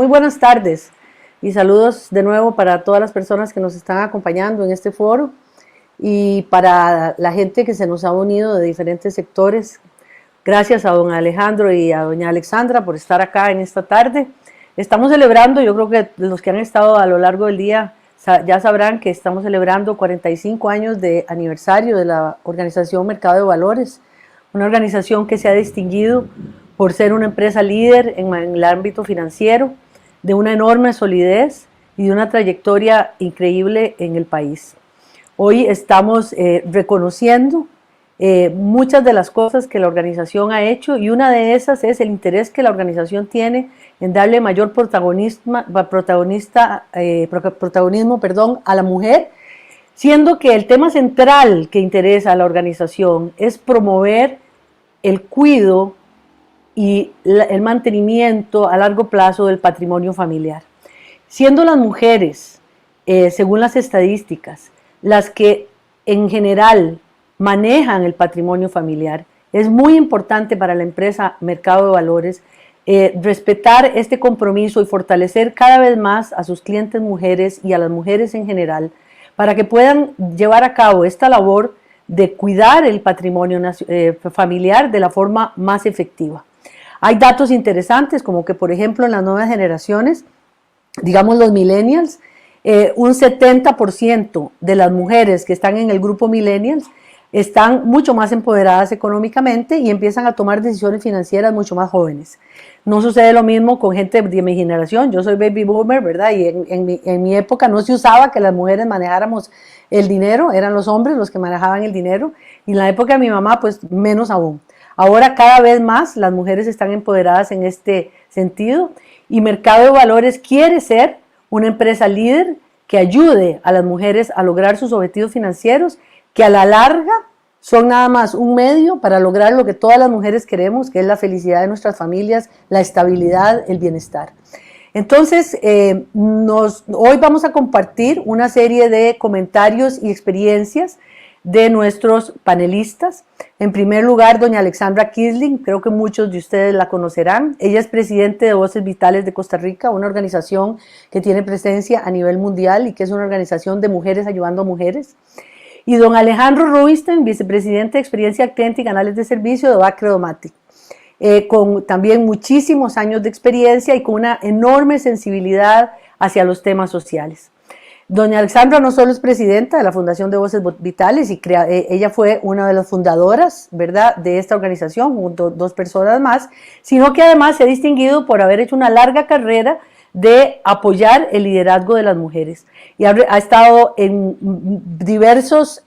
Muy buenas tardes y saludos de nuevo para todas las personas que nos están acompañando en este foro y para la gente que se nos ha unido de diferentes sectores. Gracias a don Alejandro y a doña Alexandra por estar acá en esta tarde. Estamos celebrando, yo creo que los que han estado a lo largo del día ya sabrán que estamos celebrando 45 años de aniversario de la organización Mercado de Valores, una organización que se ha distinguido por ser una empresa líder en el ámbito financiero, de una enorme solidez y de una trayectoria increíble en el país. Hoy estamos reconociendo muchas de las cosas que la organización ha hecho y una de esas es el interés que la organización tiene en darle mayor protagonismo a la mujer, siendo que el tema central que interesa a la organización es promover el cuidado y el mantenimiento a largo plazo del patrimonio familiar. Siendo las mujeres, según las estadísticas, las que en general manejan el patrimonio familiar, es muy importante para la empresa Mercado de Valores respetar este compromiso y fortalecer cada vez más a sus clientes mujeres y a las mujeres en general para que puedan llevar a cabo esta labor de cuidar el patrimonio familiar de la forma más efectiva. Hay datos interesantes como que, por ejemplo, en las nuevas generaciones, digamos los millennials, un 70% de las mujeres que están en el grupo millennials están mucho más empoderadas económicamente y empiezan a tomar decisiones financieras mucho más jóvenes. No sucede lo mismo con gente de mi generación. Yo soy baby boomer, ¿verdad? Y en mi época no se usaba que las mujeres manejáramos el dinero, eran los hombres los que manejaban el dinero. Y en la época de mi mamá, pues menos aún. Ahora cada vez más las mujeres están empoderadas en este sentido y Mercado de Valores quiere ser una empresa líder que ayude a las mujeres a lograr sus objetivos financieros, que a la larga son nada más un medio para lograr lo que todas las mujeres queremos, que es la felicidad de nuestras familias, la estabilidad, el bienestar. Entonces, hoy vamos a compartir una serie de comentarios y experiencias de nuestros panelistas. En primer lugar, doña Alexandra Kisling, creo que muchos de ustedes la conocerán. Ella es presidente de Voces Vitales de Costa Rica, una organización que tiene presencia a nivel mundial y que es una organización de mujeres ayudando a mujeres. Y don Alejandro Rubinstein, vicepresidente de Experiencia Cliente y Canales de Servicio de Bacredomatic, con también muchísimos años de experiencia y con una enorme sensibilidad hacia los temas sociales. Doña Alexandra no solo es presidenta de la Fundación de Voces Vitales, y ella fue una de las fundadoras, ¿verdad?, de esta organización, junto a dos personas más, sino que además se ha distinguido por haber hecho una larga carrera de apoyar el liderazgo de las mujeres. Y ha estado en diversas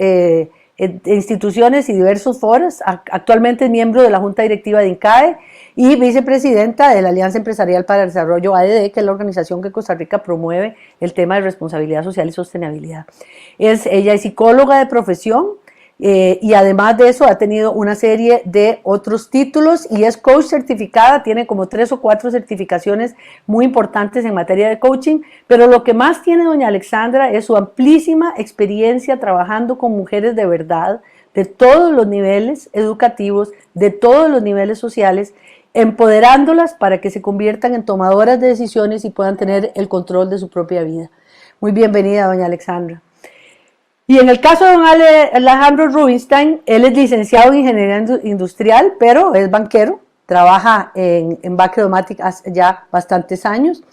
instituciones y diversos foros. Actualmente es miembro de la Junta Directiva de INCAE y vicepresidenta de la Alianza Empresarial para el Desarrollo ADD, que es la organización que Costa Rica promueve el tema de responsabilidad social y sostenibilidad. Ella es psicóloga de profesión y además de eso ha tenido una serie de otros títulos y es coach certificada, tiene como 3 o 4 certificaciones muy importantes en materia de coaching, pero lo que más tiene doña Alexandra es su amplísima experiencia trabajando con mujeres de verdad, de todos los niveles educativos, de todos los niveles sociales, empoderándolas para que se conviertan en tomadoras de decisiones y puedan tener el control de su propia vida. Muy bienvenida, doña Alexandra. Y en el caso de don Alejandro Rubinstein, él es licenciado en Ingeniería Industrial, pero es banquero, trabaja en Bacredomatic hace ya bastantes años,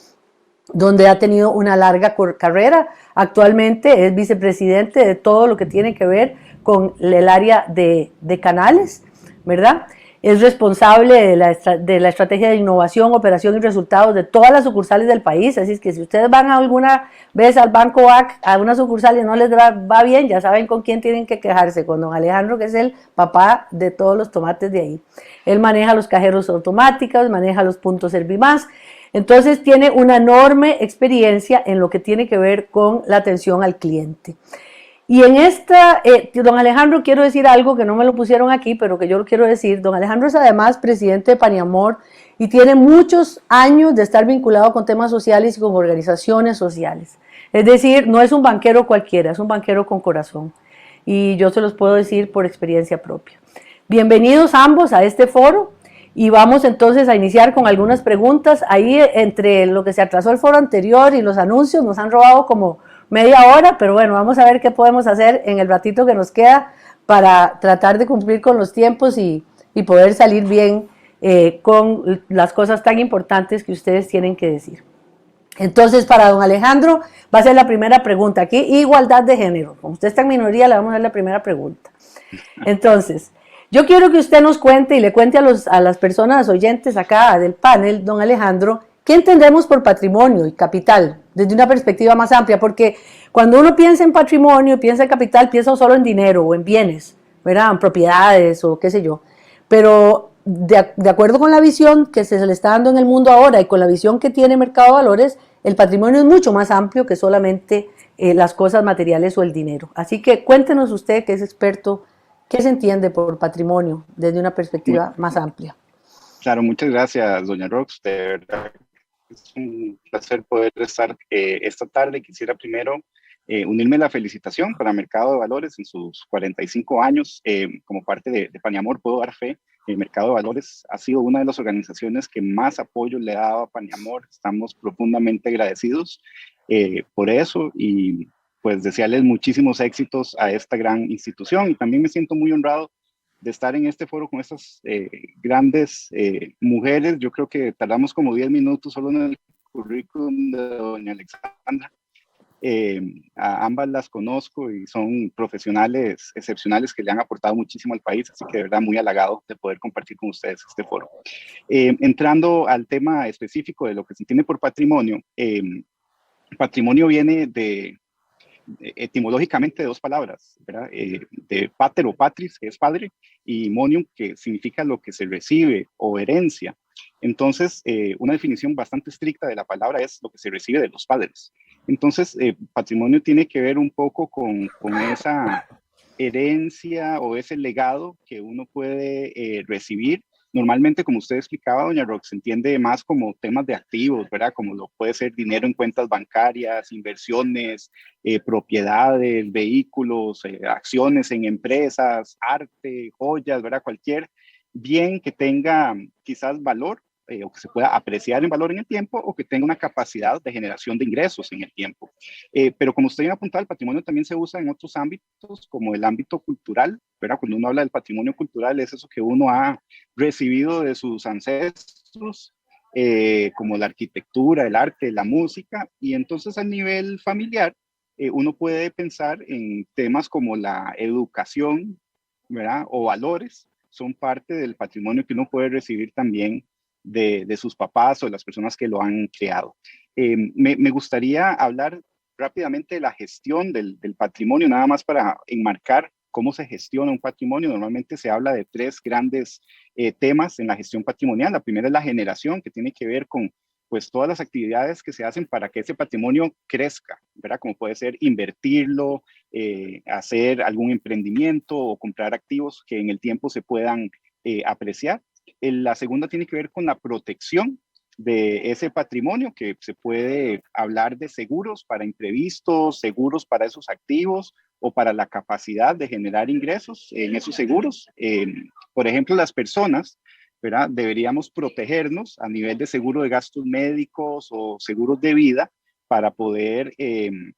donde ha tenido una larga carrera. Actualmente es vicepresidente de todo lo que tiene que ver con el área de canales, ¿verdad? Es responsable de la estrategia de innovación, operación y resultados de todas las sucursales del país. Así es que si ustedes van alguna vez al Banco BAC, a una sucursal y no les va bien, ya saben con quién tienen que quejarse, con don Alejandro, que es el papá de todos los tomates de ahí. Él maneja los cajeros automáticos, maneja los puntos Servimás. Entonces tiene una enorme experiencia en lo que tiene que ver con la atención al cliente. Y en don Alejandro, quiero decir algo que no me lo pusieron aquí, pero que yo lo quiero decir. Don Alejandro es además presidente de Paniamor y tiene muchos años de estar vinculado con temas sociales y con organizaciones sociales. Es decir, no es un banquero cualquiera, es un banquero con corazón. Y yo se los puedo decir por experiencia propia. Bienvenidos ambos a este foro. Y vamos entonces a iniciar con algunas preguntas. Ahí entre lo que se atrasó el foro anterior y los anuncios nos han robado como media hora, pero bueno, vamos a ver qué podemos hacer en el ratito que nos queda para tratar de cumplir con los tiempos y poder salir bien con las cosas tan importantes que ustedes tienen que decir. Entonces, para don Alejandro va a ser la primera pregunta. Aquí, igualdad de género. Como usted está en minoría, le vamos a hacer la primera pregunta. Entonces, yo quiero que usted nos cuente y le cuente a las personas oyentes acá del panel, don Alejandro, ¿qué entendemos por patrimonio y capital desde una perspectiva más amplia? Porque cuando uno piensa en patrimonio, piensa en capital, piensa solo en dinero o en bienes, ¿verdad? En propiedades o qué sé yo. Pero de acuerdo con la visión que se le está dando en el mundo ahora y con la visión que tiene Mercado de Valores, el patrimonio es mucho más amplio que solamente las cosas materiales o el dinero. Así que cuéntenos usted, que es experto, ¿qué se entiende por patrimonio desde una perspectiva más amplia? Claro, muchas gracias, doña Rox. De verdad, es un placer poder estar esta tarde. Quisiera primero unirme a la felicitación para Mercado de Valores en sus 45 años. Como parte de Paniamor, puedo dar fe. El Mercado de Valores ha sido una de las organizaciones que más apoyo le ha dado a Paniamor. Estamos profundamente agradecidos por eso y pues desearles muchísimos éxitos a esta gran institución. Y también me siento muy honrado de estar en este foro con estas grandes mujeres. Yo creo que tardamos como 10 minutos solo en el currículum de doña Alexandra. A ambas las conozco y son profesionales excepcionales que le han aportado muchísimo al país, así que de verdad muy halagado de poder compartir con ustedes este foro. Entrando al tema específico de lo que se entiende por patrimonio, patrimonio viene etimológicamente de dos palabras, ¿verdad? De pater o patris, que es padre, y monium, que significa lo que se recibe o herencia. Entonces, una definición bastante estricta de la palabra es lo que se recibe de los padres. Entonces, patrimonio tiene que ver un poco con esa herencia o ese legado que uno puede recibir. Normalmente, como usted explicaba, doña Rox, se entiende más como temas de activos, ¿verdad? Como lo puede ser dinero en cuentas bancarias, inversiones, propiedades, vehículos, acciones en empresas, arte, joyas, ¿verdad? Cualquier bien que tenga quizás valor o que se pueda apreciar en valor en el tiempo o que tenga una capacidad de generación de ingresos en el tiempo. Pero como usted ya apuntaba, el patrimonio también se usa en otros ámbitos, como el ámbito cultural, ¿verdad? Cuando uno habla del patrimonio cultural, es eso que uno ha recibido de sus ancestros, como la arquitectura, el arte, la música, y entonces a nivel familiar, uno puede pensar en temas como la educación, ¿verdad? O valores, son parte del patrimonio que uno puede recibir también de sus papás o de las personas que lo han creado. Me gustaría hablar rápidamente de la gestión del patrimonio, nada más para enmarcar cómo se gestiona un patrimonio. Normalmente se habla de tres grandes temas en la gestión patrimonial. La primera es la generación, que tiene que ver con pues todas las actividades que se hacen para que ese patrimonio crezca, ¿verdad? Como puede ser invertirlo, hacer algún emprendimiento o comprar activos que en el tiempo se puedan apreciar. La segunda tiene que ver con la protección de ese patrimonio, que se puede hablar de seguros para imprevistos, seguros para esos activos o para la capacidad de generar ingresos en esos seguros. Por ejemplo, las personas, ¿verdad? Deberíamos protegernos a nivel de seguro de gastos médicos o seguros de vida para poder, en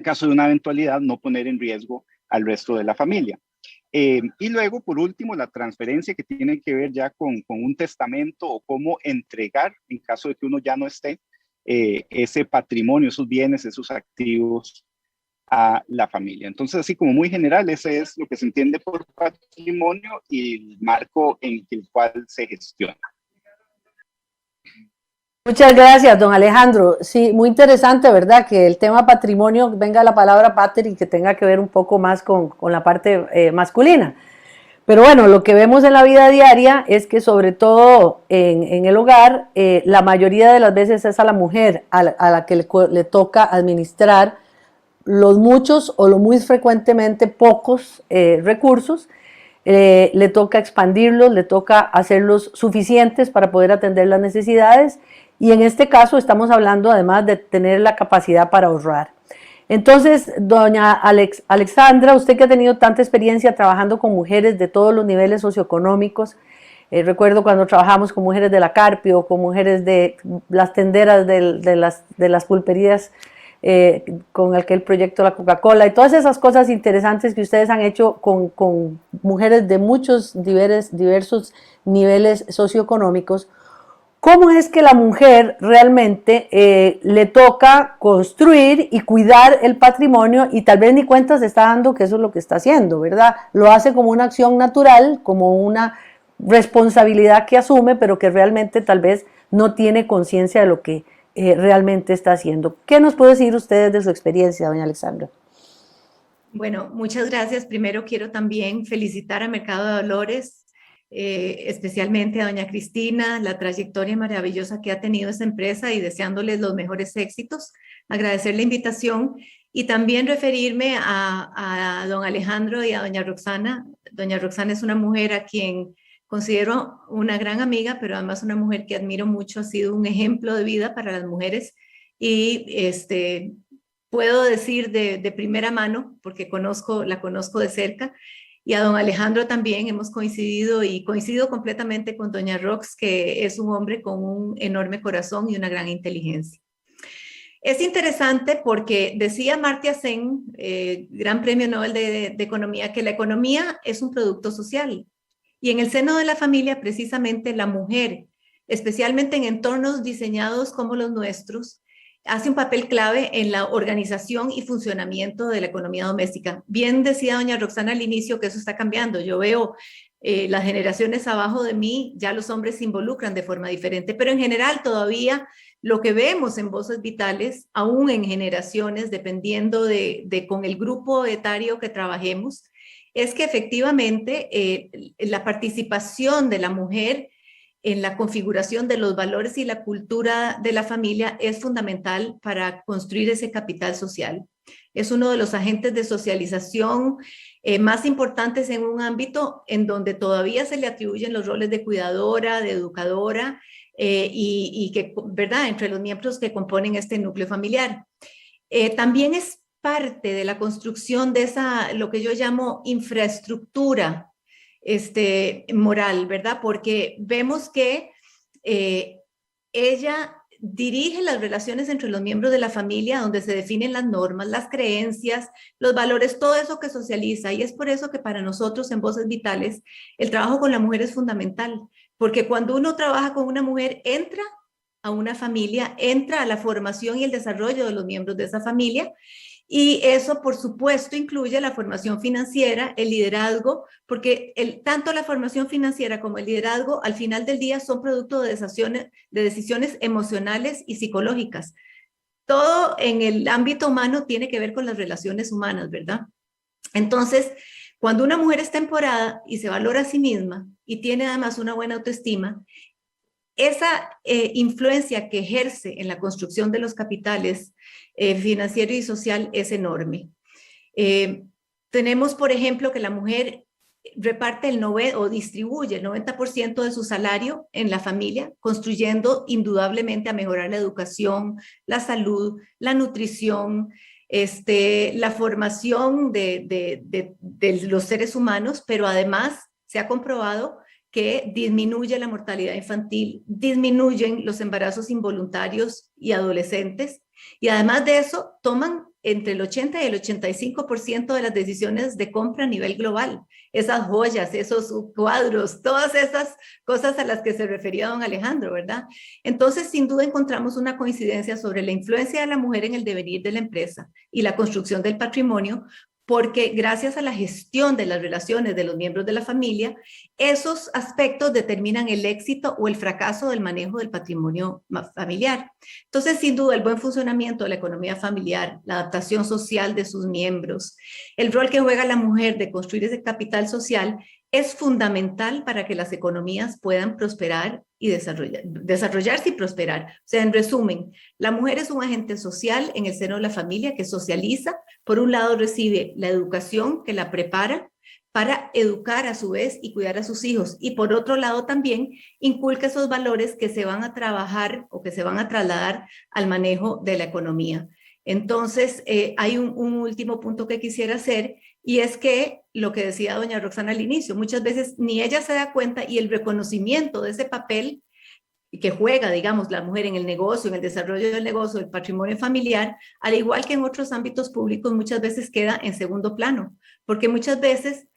caso de una eventualidad, no poner en riesgo al resto de la familia. Y luego, por último, la transferencia, que tiene que ver ya con un testamento o cómo entregar, en caso de que uno ya no esté, ese patrimonio, esos bienes, esos activos a la familia. Entonces, así como muy general, ese es lo que se entiende por patrimonio y el marco en el cual se gestiona. Muchas gracias, don Alejandro. Sí, muy interesante, ¿verdad? Que el tema patrimonio venga la palabra pater y que tenga que ver un poco más con la parte masculina. Pero bueno, lo que vemos en la vida diaria es que sobre todo en el hogar, la mayoría de las veces es a la mujer a la que le toca administrar los muchos o lo muy frecuentemente pocos recursos. Le toca expandirlos, le toca hacerlos suficientes para poder atender las necesidades, y en este caso estamos hablando además de tener la capacidad para ahorrar. Entonces, doña Alexandra, usted que ha tenido tanta experiencia trabajando con mujeres de todos los niveles socioeconómicos, Recuerdo cuando trabajamos con mujeres de la Carpio, con mujeres de las tenderas de las pulperías, con aquel proyecto de la Coca-Cola y todas esas cosas interesantes que ustedes han hecho con mujeres de muchos diversos niveles socioeconómicos. ¿Cómo es que la mujer realmente le toca construir y cuidar el patrimonio y tal vez ni cuenta se está dando que eso es lo que está haciendo, ¿verdad? Lo hace como una acción natural, como una responsabilidad que asume, pero que realmente tal vez no tiene conciencia de lo que realmente está haciendo. ¿Qué nos puede decir ustedes de su experiencia, doña Alexandra? Bueno, muchas gracias. Primero quiero también felicitar a Mercado de Valores, especialmente a doña Cristina, la trayectoria maravillosa que ha tenido esa empresa y deseándoles los mejores éxitos. Agradecer la invitación y también referirme a don Alejandro y a doña Roxana. Doña Roxana es una mujer a quien considero una gran amiga, pero además una mujer que admiro mucho, ha sido un ejemplo de vida para las mujeres y puedo decir de primera mano, porque la conozco de cerca, y a don Alejandro también hemos coincidido y coincido completamente con doña Rox, que es un hombre con un enorme corazón y una gran inteligencia. Es interesante porque decía Amartya Sen, Gran Premio Nobel de Economía, que la economía es un producto social. Y en el seno de la familia, precisamente la mujer, especialmente en entornos diseñados como los nuestros, hace un papel clave en la organización y funcionamiento de la economía doméstica. Bien decía doña Roxana al inicio que eso está cambiando. Yo veo las generaciones abajo de mí, ya los hombres se involucran de forma diferente, pero en general todavía lo que vemos en Voces Vitales, aún en generaciones, dependiendo con el grupo etario que trabajemos, es que efectivamente la participación de la mujer en la configuración de los valores y la cultura de la familia es fundamental para construir ese capital social. Es uno de los agentes de socialización más importantes en un ámbito en donde todavía se le atribuyen los roles de cuidadora, de educadora y que, ¿verdad?, entre los miembros que componen este núcleo familiar. También es parte de la construcción de esa, lo que yo llamo infraestructura moral, ¿verdad? Porque vemos que ella dirige las relaciones entre los miembros de la familia, donde se definen las normas, las creencias, los valores, todo eso que socializa. Y es por eso que para nosotros en Voces Vitales el trabajo con la mujer es fundamental, porque cuando uno trabaja con una mujer, entra a una familia, entra a la formación y el desarrollo de los miembros de esa familia. Y eso, por supuesto, incluye la formación financiera, el liderazgo, porque tanto la formación financiera como el liderazgo, al final del día, son producto de decisiones emocionales y psicológicas. Todo en el ámbito humano tiene que ver con las relaciones humanas, ¿verdad? Entonces, cuando una mujer es temporada y se valora a sí misma y tiene además una buena autoestima, esa influencia que ejerce en la construcción de los capitales financiero y social es enorme. Tenemos, por ejemplo, que la mujer reparte o distribuye el 90% de su salario en la familia, construyendo indudablemente a mejorar la educación, la salud, la nutrición, la formación de los seres humanos, pero además se ha comprobado que disminuye la mortalidad infantil, disminuyen los embarazos involuntarios y adolescentes, y además de eso toman entre el 80 y el 85% de las decisiones de compra a nivel global. Esas joyas, esos cuadros, todas esas cosas a las que se refería don Alejandro, ¿verdad? Entonces, sin duda encontramos una coincidencia sobre la influencia de la mujer en el devenir de la empresa y la construcción del patrimonio, porque gracias a la gestión de las relaciones de los miembros de la familia, esos aspectos determinan el éxito o el fracaso del manejo del patrimonio familiar. Entonces, sin duda, el buen funcionamiento de la economía familiar, la adaptación social de sus miembros, el rol que juega la mujer de construir ese capital social es fundamental para que las economías puedan prosperar y desarrollarse y prosperar. O sea, en resumen, la mujer es un agente social en el seno de la familia que socializa. Por un lado, recibe la educación que la prepara para educar a su vez y cuidar a sus hijos. Y por otro lado también inculca esos valores que se van a trabajar o que se van a trasladar al manejo de la economía. Entonces, hay un último punto que quisiera hacer, y es que lo que decía doña Roxana al inicio, muchas veces ni ella se da cuenta, y el reconocimiento de ese papel que juega, digamos, la mujer en el negocio, en el desarrollo del negocio, el patrimonio familiar, al igual que en otros ámbitos públicos, muchas veces queda en segundo plano, porque muchas veces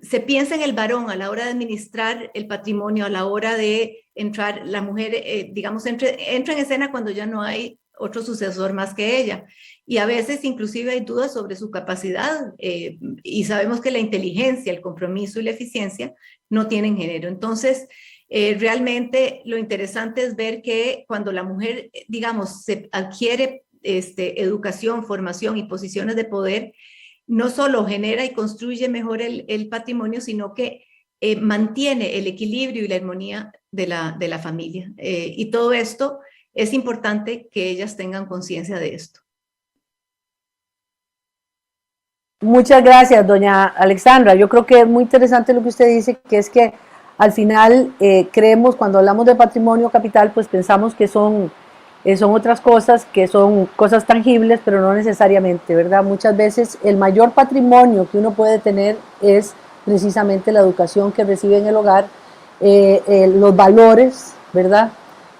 se piensa en el varón a la hora de administrar el patrimonio, a la hora de entrar, la mujer, digamos, entra en escena cuando ya no hay otro sucesor más que ella. Y a veces inclusive hay dudas sobre su capacidad, y sabemos que la inteligencia, el compromiso y la eficiencia no tienen género. Entonces, realmente lo interesante es ver que cuando la mujer, digamos, se adquiere educación, formación y posiciones de poder, no solo genera y construye mejor el patrimonio, sino que mantiene el equilibrio y la armonía de la familia. Y todo esto es importante que ellas tengan conciencia de esto. Muchas gracias, doña Alexandra. Yo creo que es muy interesante lo que usted dice, que es que al final creemos, cuando hablamos de patrimonio capital, pues pensamos que son otras cosas, que son cosas tangibles, pero no necesariamente, ¿verdad? Muchas veces el mayor patrimonio que uno puede tener es precisamente la educación que recibe en el hogar, los valores, ¿verdad?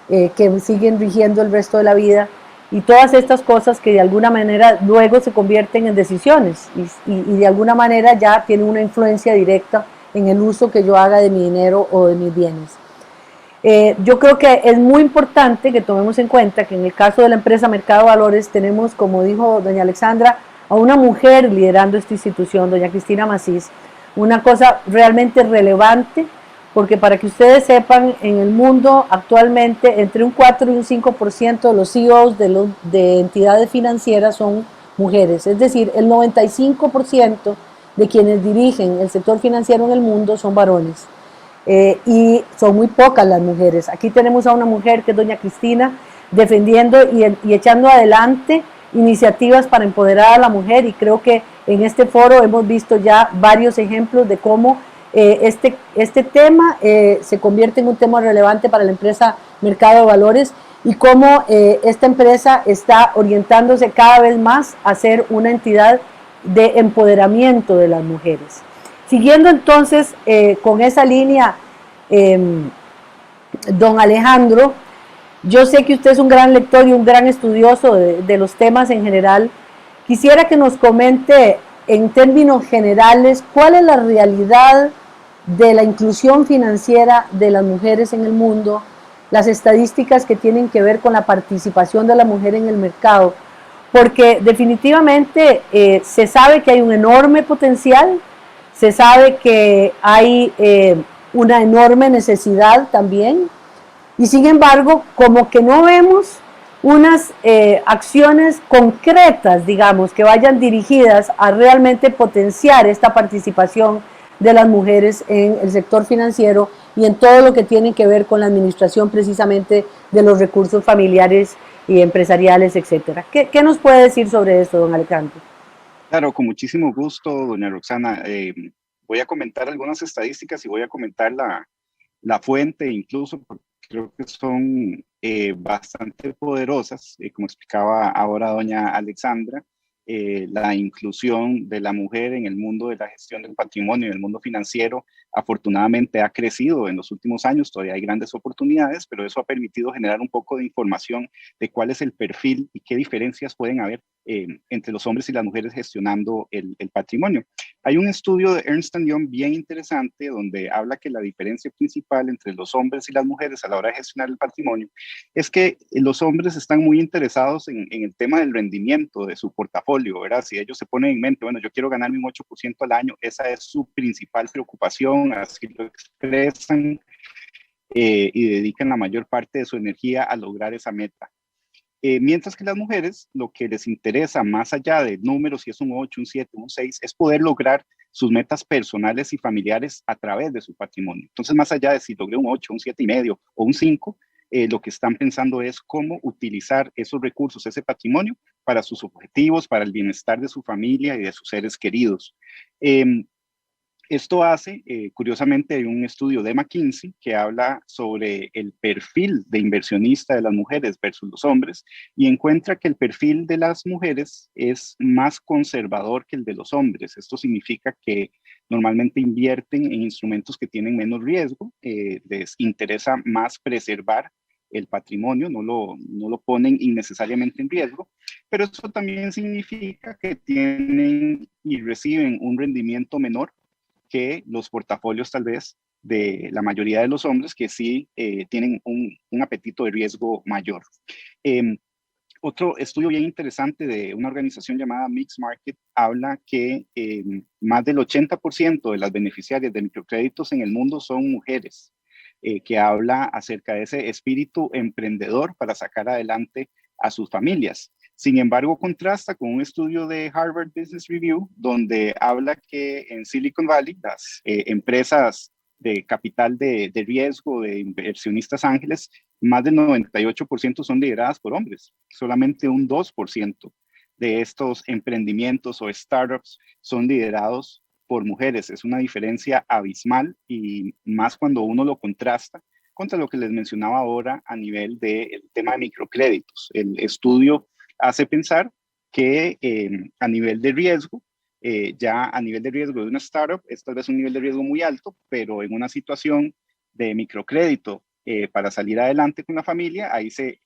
Que siguen rigiendo el resto de la vida, y todas estas cosas que de alguna manera luego se convierten en decisiones y de alguna manera ya tienen una influencia directa en el uso que yo haga de mi dinero o de mis bienes. Yo creo que es muy importante que tomemos en cuenta que en el caso de la empresa Mercado de Valores tenemos, como dijo doña Alexandra, a una mujer liderando esta institución, doña Cristina Macís, una cosa realmente relevante, porque para que ustedes sepan, en el mundo actualmente entre un 4 y un 5% de los CEOs de entidades financieras son mujeres, es decir, el 95% de quienes dirigen el sector financiero en el mundo son varones. Y son muy pocas las mujeres. Aquí tenemos a una mujer que es doña Cristina, defendiendo y echando adelante iniciativas para empoderar a la mujer, y creo que en este foro hemos visto ya varios ejemplos de cómo este tema se convierte en un tema relevante para la empresa Mercado de Valores, y cómo esta empresa está orientándose cada vez más a ser una entidad de empoderamiento de las mujeres. Siguiendo entonces con esa línea, don Alejandro, yo sé que usted es un gran lector y un gran estudioso de los temas en general. Quisiera que nos comente en términos generales cuál es la realidad de la inclusión financiera de las mujeres en el mundo, las estadísticas que tienen que ver con la participación de la mujer en el mercado, porque definitivamente se sabe que hay un enorme potencial, se sabe que hay una enorme necesidad también, y sin embargo, como que no vemos unas acciones concretas, digamos, que vayan dirigidas a realmente potenciar esta participación de las mujeres en el sector financiero y en todo lo que tiene que ver con la administración precisamente de los recursos familiares y empresariales, etcétera. ¿Qué nos puede decir sobre esto, don Alejandro? Claro, con muchísimo gusto, doña Roxana. Voy a comentar algunas estadísticas y voy a comentar la fuente incluso, porque creo que son bastante poderosas, como explicaba ahora doña Alexandra. La inclusión de la mujer en el mundo de la gestión del patrimonio, en el mundo financiero, afortunadamente ha crecido en los últimos años. Todavía hay grandes oportunidades, pero eso ha permitido generar un poco de información de cuál es el perfil y qué diferencias pueden haber entre los hombres y las mujeres gestionando el patrimonio. Hay un estudio de Ernst & Young bien interesante donde habla que la diferencia principal entre los hombres y las mujeres a la hora de gestionar el patrimonio es que los hombres están muy interesados en el tema del rendimiento de su portafolio, ¿verdad? Si ellos se ponen en mente, bueno, yo quiero ganarme un 8% al año, esa es su principal preocupación, así lo expresan, y dedican la mayor parte de su energía a lograr esa meta. Mientras que las mujeres, lo que les interesa más allá de números, si es un 8, un 7, un 6, es poder lograr sus metas personales y familiares a través de su patrimonio. Entonces, más allá de si logré un 8, un 7,5 o un 5, lo que están pensando es cómo utilizar esos recursos, ese patrimonio, para sus objetivos, para el bienestar de su familia y de sus seres queridos. Esto hace, curiosamente, hay un estudio de McKinsey que habla sobre el perfil de inversionista de las mujeres versus los hombres y encuentra que el perfil de las mujeres es más conservador que el de los hombres. Esto significa que normalmente invierten en instrumentos que tienen menos riesgo, les interesa más preservar el patrimonio, no lo ponen innecesariamente en riesgo, pero eso también significa que tienen y reciben un rendimiento menor que los portafolios tal vez de la mayoría de los hombres que sí tienen un apetito de riesgo mayor. Otro estudio bien interesante de una organización llamada Mixed Market habla que más del 80% de las beneficiarias de microcréditos en el mundo son mujeres, que habla acerca de ese espíritu emprendedor para sacar adelante a sus familias. Sin embargo, contrasta con un estudio de Harvard Business Review, donde habla que en Silicon Valley, las empresas de capital de riesgo, de inversionistas ángeles, más del 98% son lideradas por hombres. Solamente un 2% de estos emprendimientos o startups son liderados por mujeres. Es una diferencia abismal y más cuando uno lo contrasta contra lo que les mencionaba ahora a nivel del tema de microcréditos. El estudio hace pensar que a nivel de riesgo, ya a nivel de riesgo de una startup, es tal vez un nivel de riesgo muy alto, pero en una situación de microcrédito para salir adelante con la familia, ahí se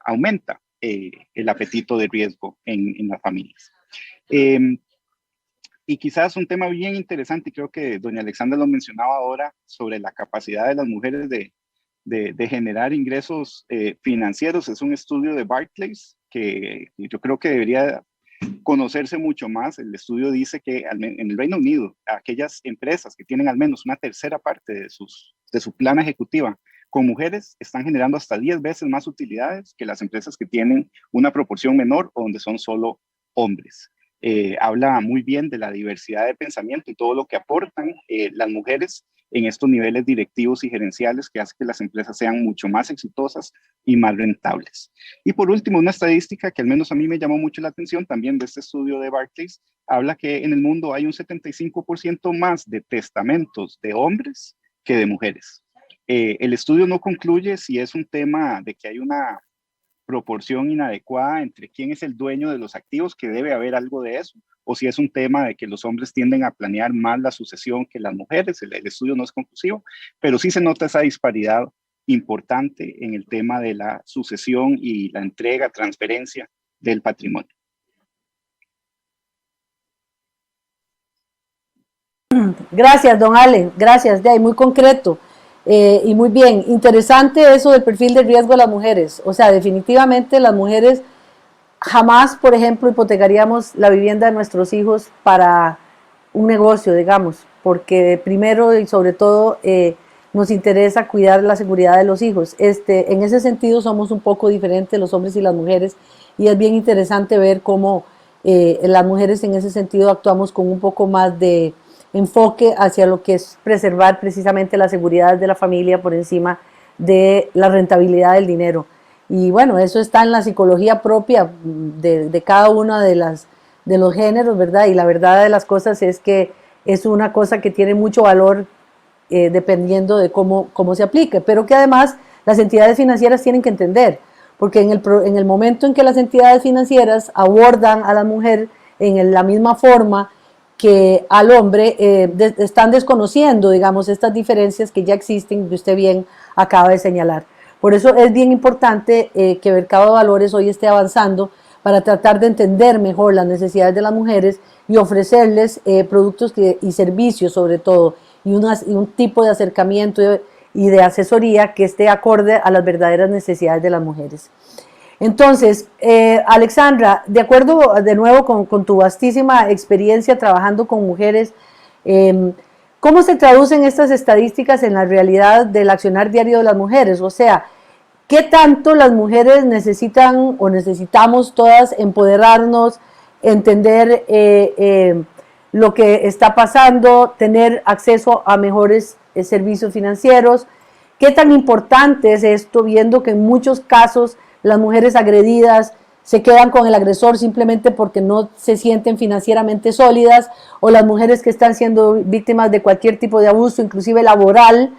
aumenta el apetito de riesgo en las familias. Y quizás un tema bien interesante, y creo que doña Alexandra lo mencionaba ahora, sobre la capacidad de las mujeres de generar ingresos financieros. Es un estudio de Barclays que yo creo que debería conocerse mucho más. El estudio dice que en el Reino Unido, aquellas empresas que tienen al menos una tercera parte de su plana ejecutiva con mujeres están generando hasta 10 veces más utilidades que las empresas que tienen una proporción menor o donde son solo hombres. Habla muy bien de la diversidad de pensamiento y todo lo que aportan las mujeres en estos niveles directivos y gerenciales que hace que las empresas sean mucho más exitosas y más rentables. Y por último, una estadística que al menos a mí me llamó mucho la atención también de este estudio de Barclays, habla que en el mundo hay un 75% más de testamentos de hombres que de mujeres. El estudio no concluye si es un tema de que hay una proporción inadecuada entre quién es el dueño de los activos, que debe haber algo de eso, o si es un tema de que los hombres tienden a planear más la sucesión que las mujeres. El estudio no es conclusivo, pero sí se nota esa disparidad importante en el tema de la sucesión y la entrega, transferencia del patrimonio. Gracias, don Allen, gracias, de ahí muy concreto. Y muy bien, interesante eso del perfil de riesgo de las mujeres. O sea, definitivamente las mujeres jamás, por ejemplo, hipotecaríamos la vivienda de nuestros hijos para un negocio, digamos, porque primero y sobre todo nos interesa cuidar la seguridad de los hijos. En ese sentido somos un poco diferentes los hombres y las mujeres, y es bien interesante ver cómo las mujeres en ese sentido actuamos con un poco más de enfoque hacia lo que es preservar precisamente la seguridad de la familia por encima de la rentabilidad del dinero. Y bueno, eso está en la psicología propia de cada uno de los géneros, ¿verdad? Y la verdad de las cosas es que es una cosa que tiene mucho valor dependiendo de cómo se aplique, pero que además las entidades financieras tienen que entender, porque en el momento en que las entidades financieras abordan a la mujer en la misma forma que al hombre, están desconociendo, digamos, estas diferencias que ya existen, que usted bien acaba de señalar. Por eso es bien importante que Mercado de Valores hoy esté avanzando para tratar de entender mejor las necesidades de las mujeres y ofrecerles productos y servicios sobre todo, y un tipo de acercamiento y de asesoría que esté acorde a las verdaderas necesidades de las mujeres. Entonces, Alexandra, de acuerdo de nuevo con tu vastísima experiencia trabajando con mujeres, ¿cómo se traducen estas estadísticas en la realidad del accionar diario de las mujeres? O sea, ¿qué tanto las mujeres necesitan o necesitamos todas empoderarnos, entender lo que está pasando, tener acceso a mejores servicios financieros? ¿Qué tan importante es esto, viendo que en muchos casos las mujeres agredidas se quedan con el agresor simplemente porque no se sienten financieramente sólidas, o las mujeres que están siendo víctimas de cualquier tipo de abuso, inclusive laboral,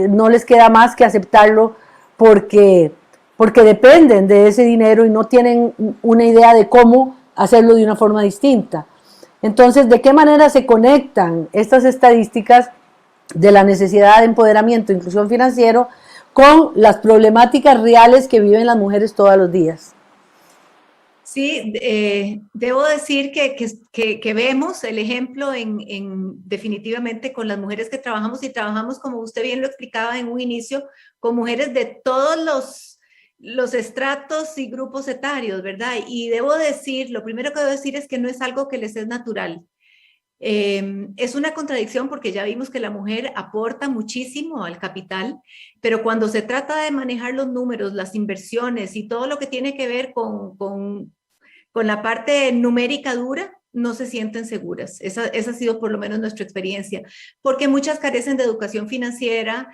no les queda más que aceptarlo porque dependen de ese dinero y no tienen una idea de cómo hacerlo de una forma distinta. Entonces, ¿de qué manera se conectan estas estadísticas de la necesidad de empoderamiento e inclusión financiero con las problemáticas reales que viven las mujeres todos los días? Sí, debo decir que vemos el ejemplo definitivamente con las mujeres que trabajamos, y trabajamos, como usted bien lo explicaba en un inicio, con mujeres de todos los estratos y grupos etarios, ¿verdad? Y debo decir, lo primero que debo decir es que no es algo que les es natural. Es una contradicción porque ya vimos que la mujer aporta muchísimo al capital, pero cuando se trata de manejar los números, las inversiones y todo lo que tiene que ver con la parte numérica dura, no se sienten seguras. Esa ha sido por lo menos nuestra experiencia, porque muchas carecen de educación financiera,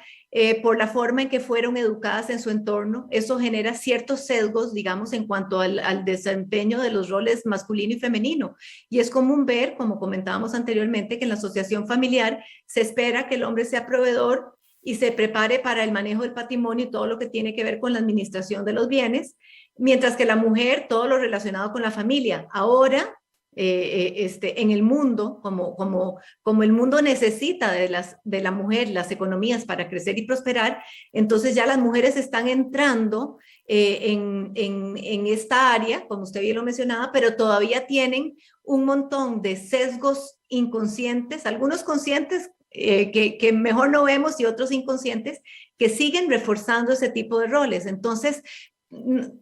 por la forma en que fueron educadas en su entorno. Eso genera ciertos sesgos, digamos, en cuanto al desempeño de los roles masculino y femenino. Y es común ver, como comentábamos anteriormente, que en la asociación familiar se espera que el hombre sea proveedor y se prepare para el manejo del patrimonio y todo lo que tiene que ver con la administración de los bienes, mientras que la mujer, todo lo relacionado con la familia. Ahora, en el mundo, como el mundo necesita de la mujer, las economías para crecer y prosperar, entonces ya las mujeres están entrando en esta área, como usted bien lo mencionaba, pero todavía tienen un montón de sesgos inconscientes, algunos conscientes que mejor no vemos, y otros inconscientes que siguen reforzando ese tipo de roles. Entonces,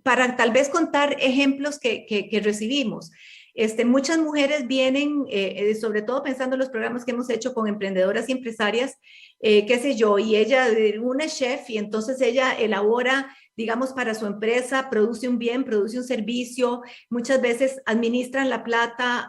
para tal vez contar ejemplos que recibimos. Muchas mujeres vienen, sobre todo pensando en los programas que hemos hecho con emprendedoras y empresarias, qué sé yo, y una es chef, y entonces ella elabora, digamos, para su empresa, produce un bien, produce un servicio, muchas veces administran la plata,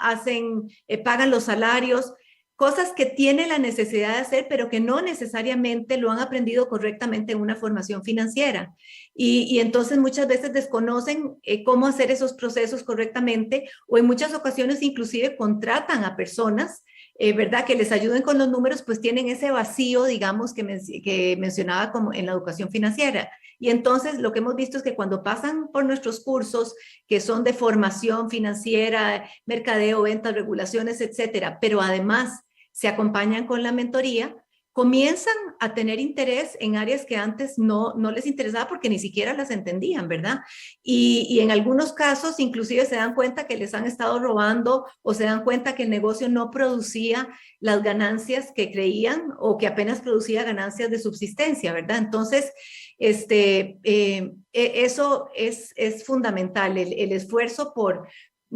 pagan los salarios, cosas que tiene la necesidad de hacer, pero que no necesariamente lo han aprendido correctamente en una formación financiera. Y entonces muchas veces desconocen cómo hacer esos procesos correctamente, o en muchas ocasiones inclusive contratan a personas, ¿verdad?, que les ayuden con los números, pues tienen ese vacío, digamos, que mencionaba como en la educación financiera. Y entonces lo que hemos visto es que cuando pasan por nuestros cursos, que son de formación financiera, mercadeo, ventas, regulaciones, etcétera, pero además se acompañan con la mentoría, comienzan a tener interés en áreas que antes no les interesaba porque ni siquiera las entendían, ¿verdad? Y en algunos casos inclusive se dan cuenta que les han estado robando, o se dan cuenta que el negocio no producía las ganancias que creían, o que apenas producía ganancias de subsistencia, ¿verdad? Entonces, eso es fundamental, el esfuerzo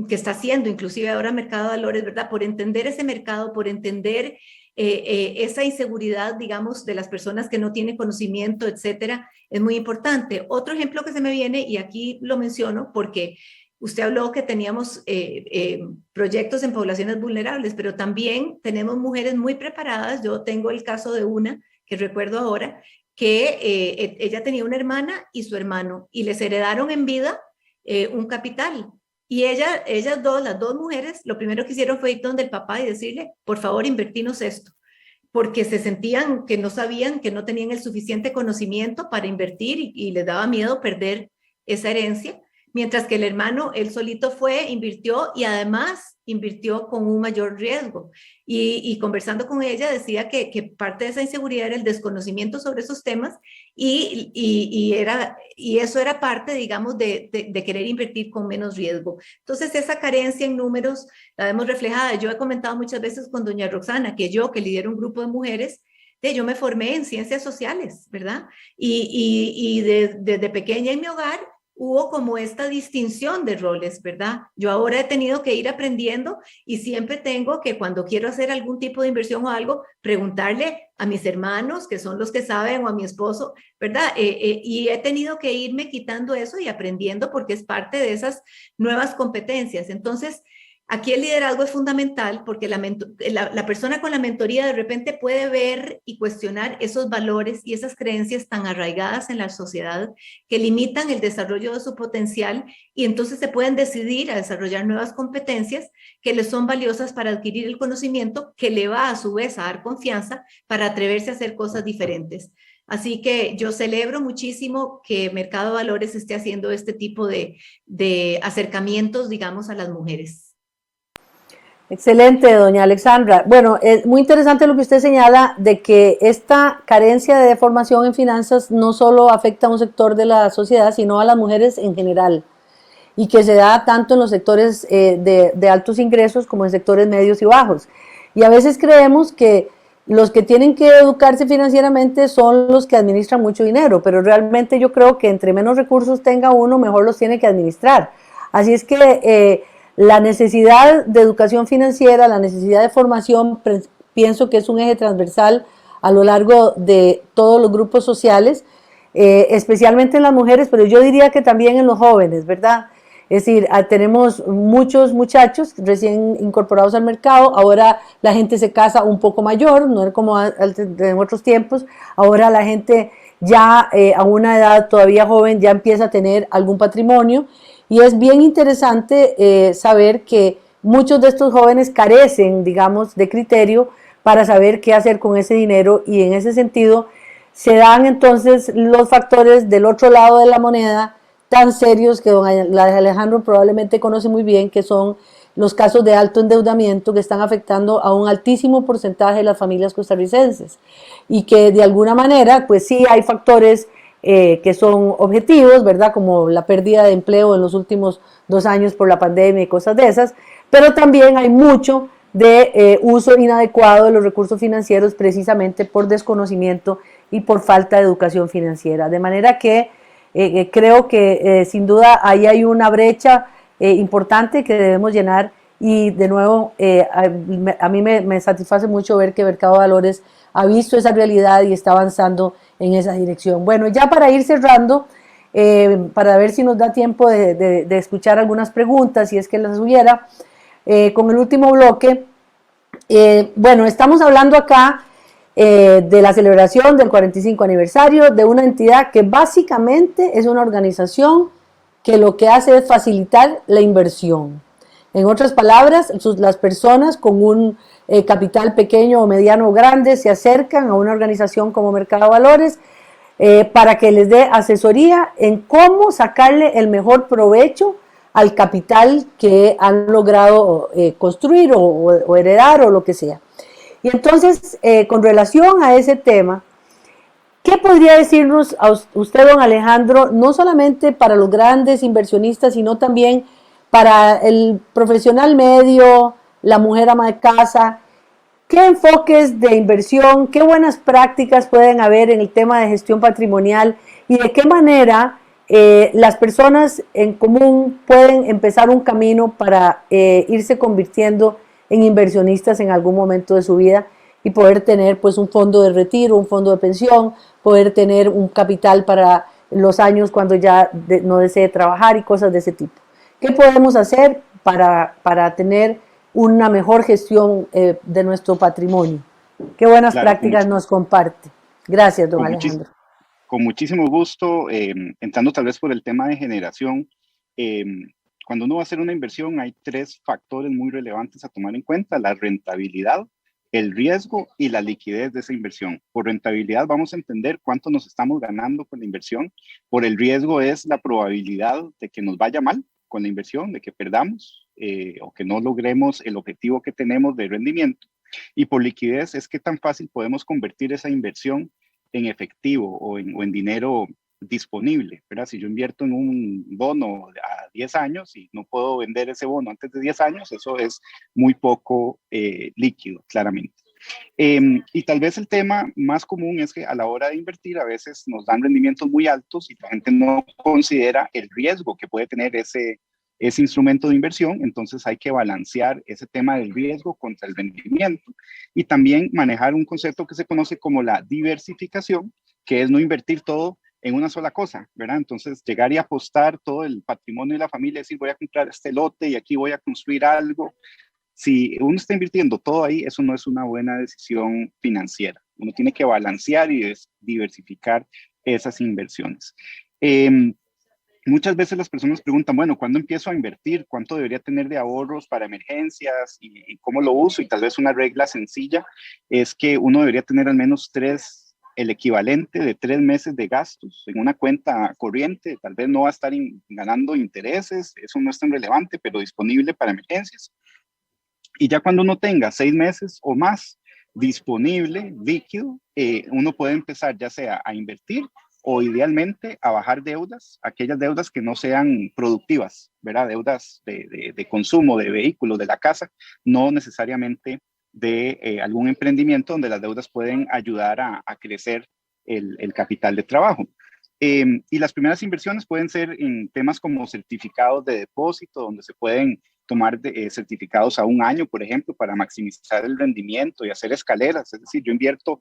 que está haciendo inclusive ahora Mercado de Valores, ¿verdad?, por entender ese mercado, por entender esa inseguridad, digamos, de las personas que no tienen conocimiento, etcétera, es muy importante. Otro ejemplo que se me viene, y aquí lo menciono porque usted habló que teníamos proyectos en poblaciones vulnerables, pero también tenemos mujeres muy preparadas. Yo tengo el caso de una que recuerdo ahora, que ella tenía una hermana y su hermano, y les heredaron en vida un capital. Y ellas dos, las dos mujeres, lo primero que hicieron fue ir donde el papá y decirle, por favor, invertinos esto, porque se sentían que no sabían, que no tenían el suficiente conocimiento para invertir, y les daba miedo perder esa herencia, mientras que el hermano, él solito fue, invirtió, y además invirtió con un mayor riesgo. Y conversando con ella decía que parte de esa inseguridad era el desconocimiento sobre esos temas, y eso era parte, digamos, de querer invertir con menos riesgo. Entonces, esa carencia en números la vemos reflejada. Yo he comentado muchas veces con doña Roxana que yo, que lidero un grupo de mujeres, yo me formé en ciencias sociales, ¿verdad? Y desde pequeña en mi hogar hubo como esta distinción de roles, ¿verdad? Yo ahora he tenido que ir aprendiendo, y siempre tengo que, cuando quiero hacer algún tipo de inversión o algo, preguntarle a mis hermanos, que son los que saben, o a mi esposo, ¿verdad? Y he tenido que irme quitando eso y aprendiendo, porque es parte de esas nuevas competencias. Entonces, Aquí el liderazgo es fundamental porque la persona con la mentoría de repente puede ver y cuestionar esos valores y esas creencias tan arraigadas en la sociedad que limitan el desarrollo de su potencial, y entonces se pueden decidir a desarrollar nuevas competencias que les son valiosas para adquirir el conocimiento que le va a su vez a dar confianza para atreverse a hacer cosas diferentes. Así que yo celebro muchísimo que Mercado de Valores esté haciendo este tipo de acercamientos, digamos, a las mujeres. Excelente, doña Alexandra. Bueno, es muy interesante lo que usted señala de que esta carencia de formación en finanzas no solo afecta a un sector de la sociedad, sino a las mujeres en general, y que se da tanto en los sectores de altos ingresos como en sectores medios y bajos. Y a veces creemos que los que tienen que educarse financieramente son los que administran mucho dinero, pero realmente yo creo que entre menos recursos tenga uno, mejor los tiene que administrar. Así es que la necesidad de educación financiera, la necesidad de formación, pienso que es un eje transversal a lo largo de todos los grupos sociales, especialmente en las mujeres, pero yo diría que también en los jóvenes, ¿verdad? Es decir, tenemos muchos muchachos recién incorporados al mercado, ahora la gente se casa un poco mayor, no es como en otros tiempos, ahora la gente ya a una edad todavía joven ya empieza a tener algún patrimonio, y es bien interesante saber que muchos de estos jóvenes carecen, digamos, de criterio para saber qué hacer con ese dinero, y en ese sentido se dan entonces los factores del otro lado de la moneda tan serios que don Alejandro probablemente conoce muy bien, que son los casos de alto endeudamiento que están afectando a un altísimo porcentaje de las familias costarricenses, y que de alguna manera, pues sí hay factores que son objetivos, ¿verdad? Como la pérdida de empleo en los últimos 2 años por la pandemia y cosas de esas, pero también hay mucho de uso inadecuado de los recursos financieros precisamente por desconocimiento y por falta de educación financiera. De manera que creo que sin duda ahí hay una brecha importante que debemos llenar, y de nuevo a mí me satisface mucho ver que Mercado de Valores ha visto esa realidad y está avanzando en esa dirección. Bueno, ya para ir cerrando, para ver si nos da tiempo de escuchar algunas preguntas, si es que las hubiera, con el último bloque, bueno, estamos hablando acá de la celebración del 45 aniversario de una entidad que básicamente es una organización que lo que hace es facilitar la inversión. En otras palabras, las personas con un capital pequeño o mediano o grande se acercan a una organización como Mercado de Valores para que les dé asesoría en cómo sacarle el mejor provecho al capital que han logrado construir o heredar o lo que sea. Y entonces, con relación a ese tema, ¿qué podría decirnos a usted, don Alejandro, no solamente para los grandes inversionistas, sino también para el profesional medio, la mujer ama de casa? ¿Qué enfoques de inversión, qué buenas prácticas pueden haber en el tema de gestión patrimonial, y de qué manera las personas en común pueden empezar un camino para irse convirtiendo en inversionistas en algún momento de su vida y poder tener pues un fondo de retiro, un fondo de pensión, poder tener un capital para los años cuando ya no desee trabajar y cosas de ese tipo? ¿Qué podemos hacer para tener una mejor gestión de nuestro patrimonio? ¿Qué buenas prácticas nos comparte? Gracias, don Alejandro. Con muchísimo gusto, entrando tal vez por el tema de generación. Cuando uno va a hacer una inversión hay 3 factores muy relevantes a tomar en cuenta: la rentabilidad, el riesgo y la liquidez de esa inversión. Por rentabilidad vamos a entender cuánto nos estamos ganando con la inversión. Por el riesgo es la probabilidad de que nos vaya mal con la inversión, de que perdamos o que no logremos el objetivo que tenemos de rendimiento. Y por liquidez es qué tan fácil podemos convertir esa inversión en efectivo o en dinero disponible, ¿verdad? Si yo invierto en un bono a 10 años y no puedo vender ese bono antes de 10 años, eso es muy poco líquido, claramente. Y tal vez el tema más común es que a la hora de invertir a veces nos dan rendimientos muy altos y la gente no considera el riesgo que puede tener ese instrumento de inversión. Entonces hay que balancear ese tema del riesgo contra el rendimiento, y también manejar un concepto que se conoce como la diversificación, que es no invertir todo en una sola cosa, ¿verdad? Entonces, llegar y apostar todo el patrimonio de la familia, decir, voy a comprar este lote y aquí voy a construir algo. Si uno está invirtiendo todo ahí, eso no es una buena decisión financiera. Uno tiene que balancear y diversificar esas inversiones. Muchas veces las personas preguntan, bueno, ¿cuándo empiezo a invertir? ¿Cuánto debería tener de ahorros para emergencias? ¿Y cómo lo uso? Y tal vez una regla sencilla es que uno debería tener al menos el equivalente de 3 meses de gastos en una cuenta corriente. Tal vez no va a estar ganando intereses, eso no es tan relevante, pero disponible para emergencias. Y ya cuando uno tenga 6 meses o más disponible, líquido, uno puede empezar ya sea a invertir o idealmente a bajar deudas, aquellas deudas que no sean productivas, ¿verdad? Deudas de consumo, de vehículos, de la casa, no necesariamente de algún emprendimiento donde las deudas pueden ayudar a crecer el capital de trabajo. Y las primeras inversiones pueden ser en temas como certificados de depósito, donde se pueden tomar certificados a 1 año, por ejemplo, para maximizar el rendimiento y hacer escaleras. Es decir, yo invierto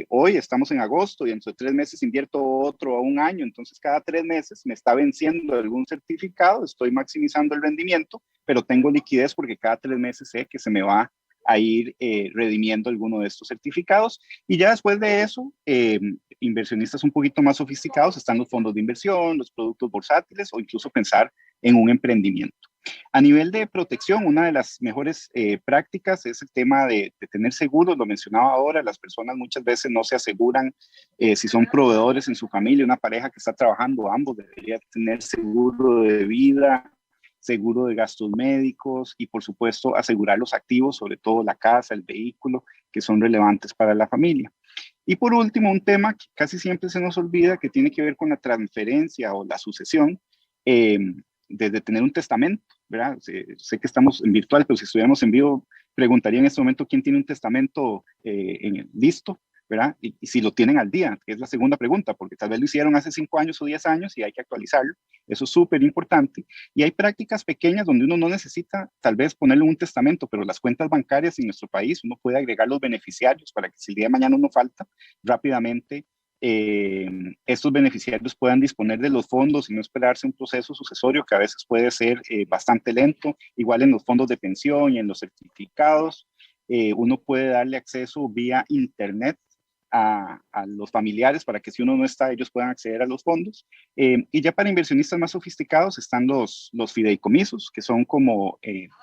hoy, estamos en agosto, y dentro de 3 meses invierto otro a 1 año. Entonces, cada 3 meses me está venciendo algún certificado, estoy maximizando el rendimiento, pero tengo liquidez porque cada 3 meses sé que se me va a ir redimiendo alguno de estos certificados. Y ya después de eso, inversionistas un poquito más sofisticados, están los fondos de inversión, los productos bursátiles o incluso pensar en un emprendimiento. A nivel de protección, una de las mejores prácticas es el tema de tener seguros. Lo mencionaba ahora, las personas muchas veces no se aseguran si son proveedores en su familia. Una pareja que está trabajando, ambos deberían tener seguro de vida, seguro de gastos médicos y, por supuesto, asegurar los activos, sobre todo la casa, el vehículo, que son relevantes para la familia. Y por último, un tema que casi siempre se nos olvida, que tiene que ver con la transferencia o la sucesión, desde tener un testamento, ¿verdad? Sé que estamos en virtual, pero si estuviéramos en vivo, preguntaría en este momento quién tiene un testamento listo, ¿verdad? Y si lo tienen al día, que es la segunda pregunta, porque tal vez lo hicieron hace 5 años o 10 años y hay que actualizarlo. Eso es súper importante. Y hay prácticas pequeñas donde uno no necesita tal vez ponerle un testamento, pero las cuentas bancarias en nuestro país, uno puede agregar los beneficiarios para que si el día de mañana uno falta, rápidamente estos beneficiarios puedan disponer de los fondos y no esperarse un proceso sucesorio que a veces puede ser bastante lento. Igual en los fondos de pensión y en los certificados, uno puede darle acceso vía internet a los familiares para que si uno no está, ellos puedan acceder a los fondos. Y ya para inversionistas más sofisticados están los fideicomisos, que son como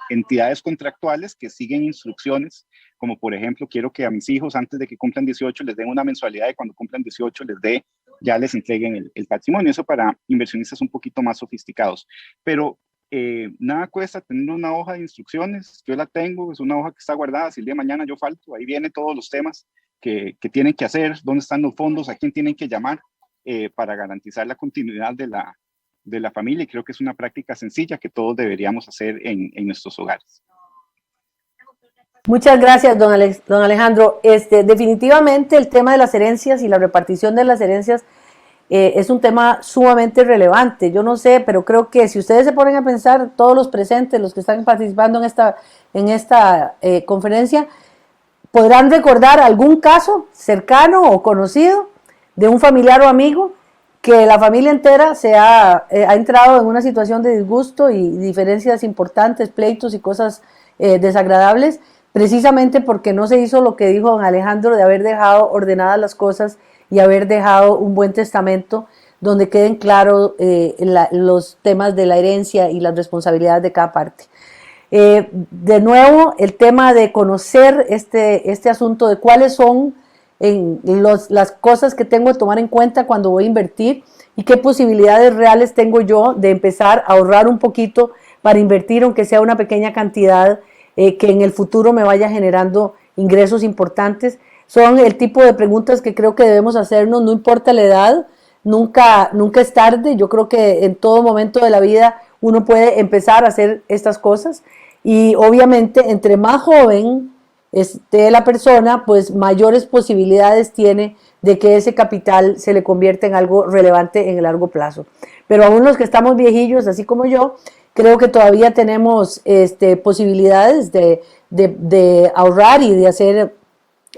entidades contractuales que siguen instrucciones, como por ejemplo, quiero que a mis hijos antes de que cumplan 18 les den una mensualidad y cuando cumplan 18 ya les entreguen el patrimonio. Eso para inversionistas un poquito más sofisticados. Pero nada cuesta tener una hoja de instrucciones. Yo la tengo, es una hoja que está guardada. Si el día de mañana yo falto, ahí viene todos los temas que tienen que hacer, dónde están los fondos, a quién tienen que llamar para garantizar la continuidad de la familia. Y creo que es una práctica sencilla que todos deberíamos hacer en nuestros hogares. Muchas gracias, don Alejandro. Definitivamente el tema de las herencias y la repartición de las herencias es un tema sumamente relevante. Yo no sé, pero creo que si ustedes se ponen a pensar, todos los presentes, los que están participando en esta conferencia, podrán recordar algún caso cercano o conocido de un familiar o amigo que la familia entera ha entrado en una situación de disgusto y diferencias importantes, pleitos y cosas desagradables, precisamente porque no se hizo lo que dijo don Alejandro, de haber dejado ordenadas las cosas y haber dejado un buen testamento donde queden claros los temas de la herencia y las responsabilidades de cada parte. De nuevo, el tema de conocer este asunto de cuáles son las cosas que tengo que tomar en cuenta cuando voy a invertir y qué posibilidades reales tengo yo de empezar a ahorrar un poquito para invertir, aunque sea una pequeña cantidad que en el futuro me vaya generando ingresos importantes. Son el tipo de preguntas que creo que debemos hacernos, no importa la edad, nunca es tarde. Yo creo que en todo momento de la vida uno puede empezar a hacer estas cosas y obviamente entre más joven esté la persona, pues mayores posibilidades tiene de que ese capital se le convierta en algo relevante en el largo plazo. Pero aún los que estamos viejillos, así como yo, creo que todavía tenemos posibilidades de ahorrar y de hacer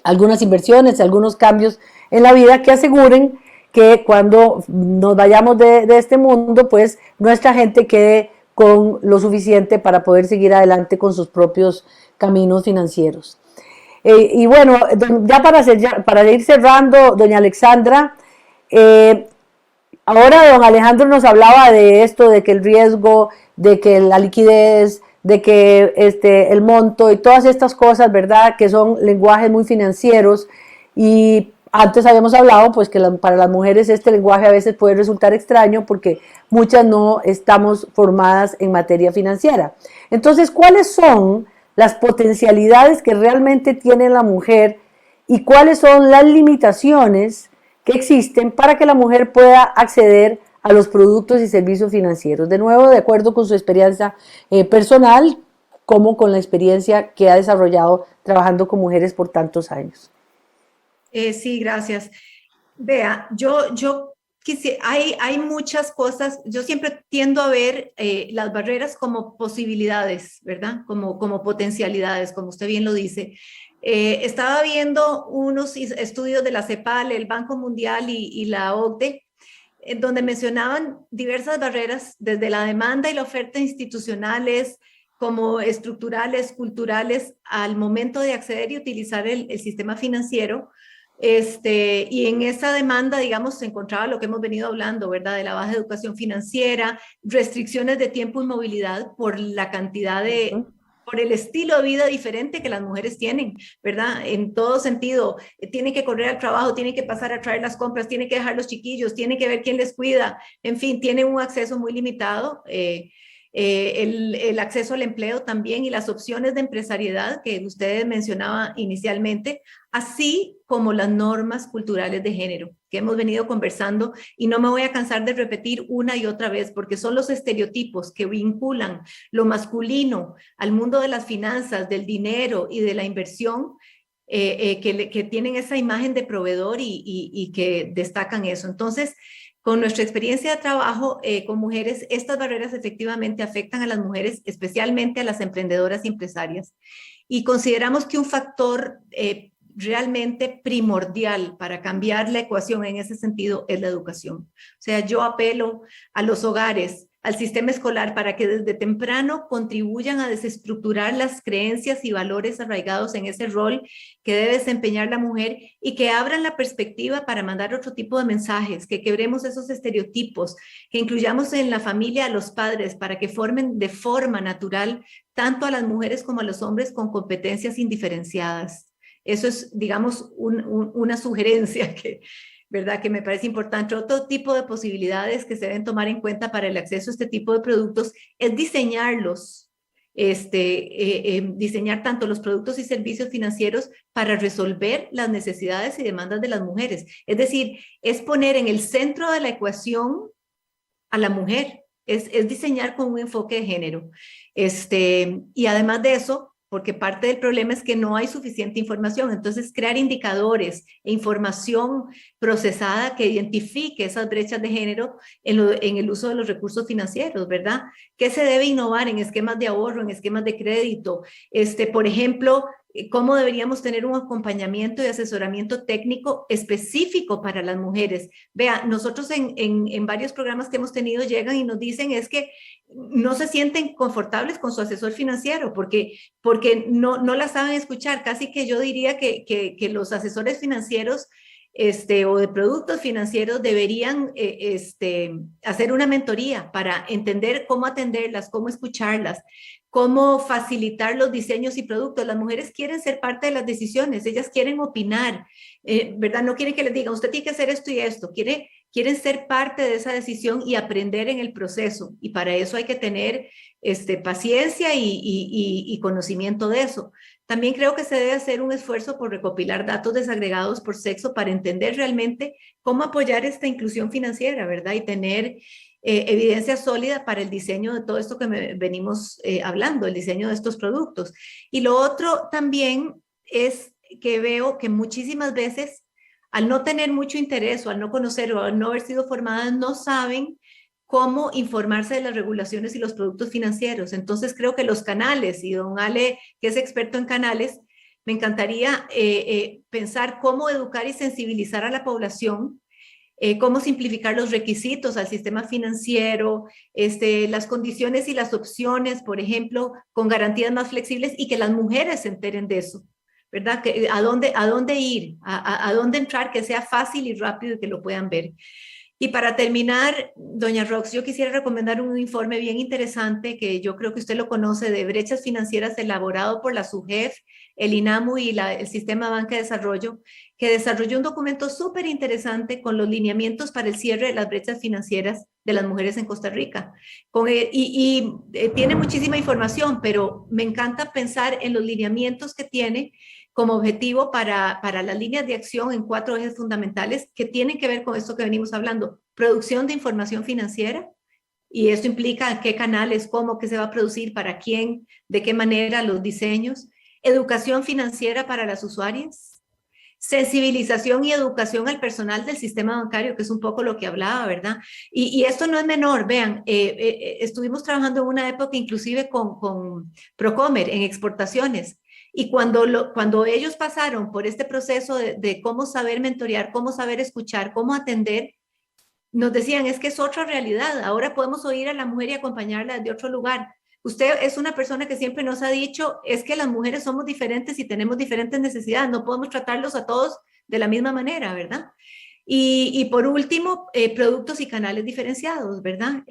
algunas inversiones, algunos cambios en la vida que aseguren que cuando nos vayamos de este mundo, pues nuestra gente quede con lo suficiente para poder seguir adelante con sus propios caminos financieros. Y bueno, ya para ir cerrando, doña Alexandra, ahora don Alejandro nos hablaba de esto, de que el riesgo, de que la liquidez, de que el monto y todas estas cosas, ¿verdad? Que son lenguajes muy financieros, y antes habíamos hablado pues que para las mujeres este lenguaje a veces puede resultar extraño porque muchas no estamos formadas en materia financiera. Entonces, ¿cuáles son las potencialidades que realmente tiene la mujer y cuáles son las limitaciones que existen para que la mujer pueda acceder a los productos y servicios financieros? De nuevo, de acuerdo con su experiencia personal, como con la experiencia que ha desarrollado trabajando con mujeres por tantos años. Sí, gracias. Vea, yo quisiera, hay muchas cosas, yo siempre tiendo a ver las barreras como posibilidades, ¿verdad? Como potencialidades, como usted bien lo dice. Estaba viendo unos estudios de la CEPAL, el Banco Mundial y la OCDE, donde mencionaban diversas barreras, desde la demanda y la oferta institucionales, como estructurales, culturales, al momento de acceder y utilizar el sistema financiero. Y en esa demanda, digamos, se encontraba lo que hemos venido hablando, ¿verdad? De la baja educación financiera, restricciones de tiempo y movilidad por la cantidad de, por el estilo de vida diferente que las mujeres tienen, ¿verdad? En todo sentido, tienen que correr al trabajo, tienen que pasar a traer las compras, tienen que dejar los chiquillos, tienen que ver quién les cuida, en fin, tienen un acceso muy limitado. El acceso al empleo también y las opciones de empresariedad que ustedes mencionaban inicialmente, así como las normas culturales de género que hemos venido conversando, y no me voy a cansar de repetir una y otra vez porque son los estereotipos que vinculan lo masculino al mundo de las finanzas, del dinero y de la inversión, que tienen esa imagen de proveedor y que destacan eso. Entonces, con nuestra experiencia de trabajo con mujeres, estas barreras efectivamente afectan a las mujeres, especialmente a las emprendedoras y empresarias. Y consideramos que un factor realmente primordial para cambiar la ecuación en ese sentido es la educación. O sea, yo apelo a los hogares, al sistema escolar, para que desde temprano contribuyan a desestructurar las creencias y valores arraigados en ese rol que debe desempeñar la mujer y que abran la perspectiva para mandar otro tipo de mensajes, que quebremos esos estereotipos, que incluyamos en la familia a los padres para que formen de forma natural tanto a las mujeres como a los hombres con competencias indiferenciadas. Eso es, digamos, una sugerencia ¿verdad? Que me parece importante. Otro tipo de posibilidades que se deben tomar en cuenta para el acceso a este tipo de productos es diseñarlos, diseñar tanto los productos y servicios financieros para resolver las necesidades y demandas de las mujeres. Es decir, es poner en el centro de la ecuación a la mujer, es diseñar con un enfoque de género. Y además de eso, porque parte del problema es que no hay suficiente información. Entonces, crear indicadores e información procesada que identifique esas brechas de género en el uso de los recursos financieros, ¿verdad? ¿Qué se debe innovar en esquemas de ahorro, en esquemas de crédito? Por ejemplo, cómo deberíamos tener un acompañamiento y asesoramiento técnico específico para las mujeres. Vea, nosotros en varios programas que hemos tenido llegan y nos dicen es que no se sienten confortables con su asesor financiero porque no la saben escuchar. Casi que yo diría que los asesores financieros o de productos financieros deberían hacer una mentoría para entender cómo atenderlas, cómo escucharlas, cómo facilitar los diseños y productos. Las mujeres quieren ser parte de las decisiones, ellas quieren opinar, ¿verdad? No quieren que les digan, usted tiene que hacer esto y esto, quieren ser parte de esa decisión y aprender en el proceso. Y para eso hay que tener paciencia y conocimiento de eso. También creo que se debe hacer un esfuerzo por recopilar datos desagregados por sexo para entender realmente cómo apoyar esta inclusión financiera, ¿verdad? Y tener evidencia sólida para el diseño de todo esto que venimos hablando, el diseño de estos productos. Y lo otro también es que veo que muchísimas veces, al no tener mucho interés o al no conocer o al no haber sido formadas, no saben cómo informarse de las regulaciones y los productos financieros. Entonces creo que los canales, y don Ale, que es experto en canales, me encantaría pensar cómo educar y sensibilizar a la población cómo simplificar los requisitos al sistema financiero, las condiciones y las opciones, por ejemplo, con garantías más flexibles y que las mujeres se enteren de eso, ¿verdad? Que, a dónde ir, a dónde entrar, que sea fácil y rápido y que lo puedan ver. Y para terminar, doña Rox, yo quisiera recomendar un informe bien interesante que yo creo que usted lo conoce, de brechas financieras, elaborado por la SUGEF, el INAMU y el Sistema Banca de Desarrollo, que desarrolló un documento súper interesante con los lineamientos para el cierre de las brechas financieras de las mujeres en Costa Rica. Tiene muchísima información, pero me encanta pensar en los lineamientos que tiene como objetivo para las líneas de acción en 4 ejes fundamentales que tienen que ver con esto que venimos hablando: producción de información financiera, y esto implica qué canales, cómo, qué se va a producir, para quién, de qué manera, los diseños; educación financiera para las usuarias; sensibilización y educación al personal del sistema bancario, que es un poco lo que hablaba, ¿verdad? Y esto no es menor, vean, estuvimos trabajando en una época inclusive con Procomer en exportaciones, y cuando ellos pasaron por este proceso de cómo saber mentorear, cómo saber escuchar, cómo atender, nos decían, es que es otra realidad, ahora podemos oír a la mujer y acompañarla de otro lugar. Usted es una persona que siempre nos ha dicho, es que las mujeres somos diferentes y tenemos diferentes necesidades, no podemos tratarlos a todos de la misma manera, ¿verdad? Y por último, productos y canales diferenciados, ¿verdad?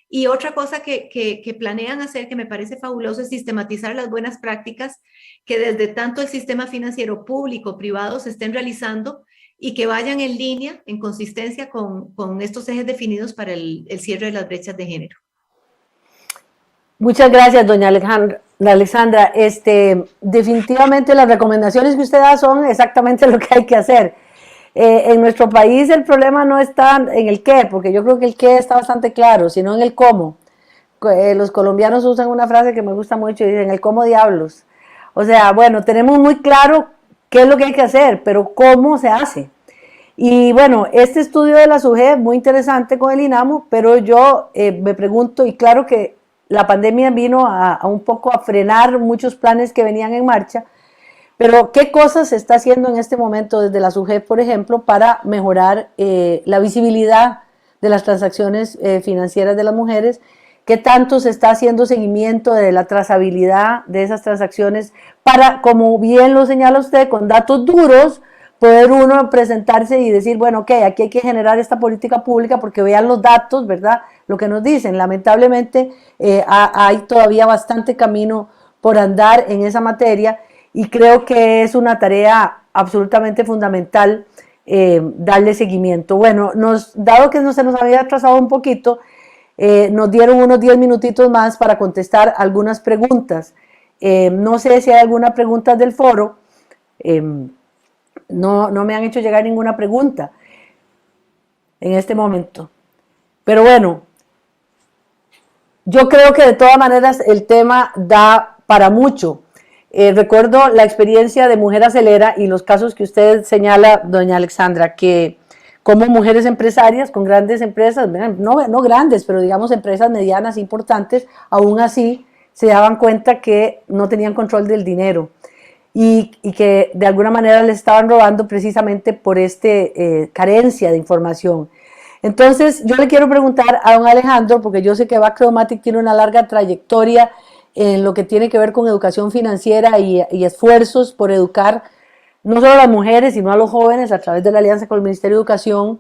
Y otra cosa que planean hacer, que me parece fabuloso, es sistematizar las buenas prácticas que desde tanto el sistema financiero público, privado, se estén realizando, y que vayan en línea, en consistencia con estos ejes definidos para el cierre de las brechas de género. Muchas gracias, doña Alexandra. Definitivamente las recomendaciones que usted da son exactamente lo que hay que hacer. En nuestro país el problema no está en el qué, porque yo creo que el qué está bastante claro, sino en el cómo. Los colombianos usan una frase que me gusta mucho y dicen, el cómo diablos. O sea, bueno, tenemos muy claro qué es lo que hay que hacer, pero cómo se hace. Y bueno, este estudio de la SUGEF, muy interesante con el INAMU, pero yo me pregunto, y claro que la pandemia vino a un poco a frenar muchos planes que venían en marcha, pero ¿qué cosas se está haciendo en este momento desde la SUGEF, por ejemplo, para mejorar la visibilidad de las transacciones financieras de las mujeres? ¿Qué tanto se está haciendo seguimiento de la trazabilidad de esas transacciones para, como bien lo señala usted, con datos duros, poder uno presentarse y decir, bueno, ok, aquí hay que generar esta política pública porque vean los datos, ¿verdad? Lo que nos dicen. Lamentablemente hay todavía bastante camino por andar en esa materia, y creo que es una tarea absolutamente fundamental darle seguimiento. Bueno, dado que se nos había atrasado un poquito, nos dieron unos 10 minutitos más para contestar algunas preguntas. No sé si hay alguna pregunta del foro. No me han hecho llegar ninguna pregunta en este momento. Pero bueno, yo creo que de todas maneras el tema da para mucho. Recuerdo la experiencia de Mujer Acelera y los casos que usted señala, doña Alexandra, que como mujeres empresarias con grandes empresas, no grandes, pero digamos empresas medianas importantes, aún así se daban cuenta que no tenían control del dinero y que de alguna manera les estaban robando precisamente por carencia de información. Entonces yo le quiero preguntar a don Alejandro, porque yo sé que Backromatic tiene una larga trayectoria en lo que tiene que ver con educación financiera y esfuerzos por educar no solo a las mujeres, sino a los jóvenes a través de la alianza con el Ministerio de Educación.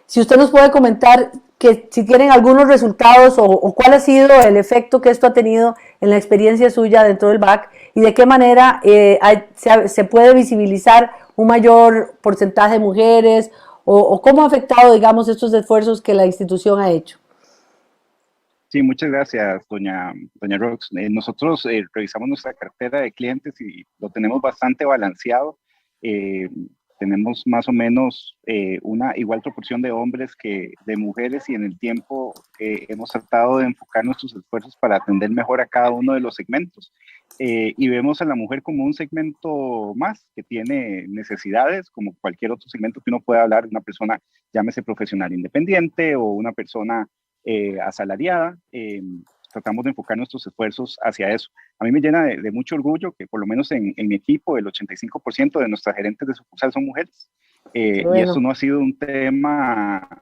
Si usted nos puede comentar que si tienen algunos resultados o cuál ha sido el efecto que esto ha tenido en la experiencia suya dentro del BAC, y de qué manera se puede visibilizar un mayor porcentaje de mujeres, o cómo ha afectado, digamos, estos esfuerzos que la institución ha hecho. Sí, muchas gracias, doña Rox. Nosotros revisamos nuestra cartera de clientes y lo tenemos bastante balanceado. Tenemos más o menos una igual proporción de hombres que de mujeres, y en el tiempo hemos tratado de enfocar nuestros esfuerzos para atender mejor a cada uno de los segmentos. Y vemos a la mujer como un segmento más que tiene necesidades, como cualquier otro segmento que uno pueda hablar, una persona, llámese profesional independiente o una persona asalariada. Tratamos de enfocar nuestros esfuerzos hacia eso. A mí me llena de mucho orgullo que por lo menos en mi equipo el 85% de nuestras gerentes de sucursal son mujeres, Y esto Bueno, no ha sido un tema,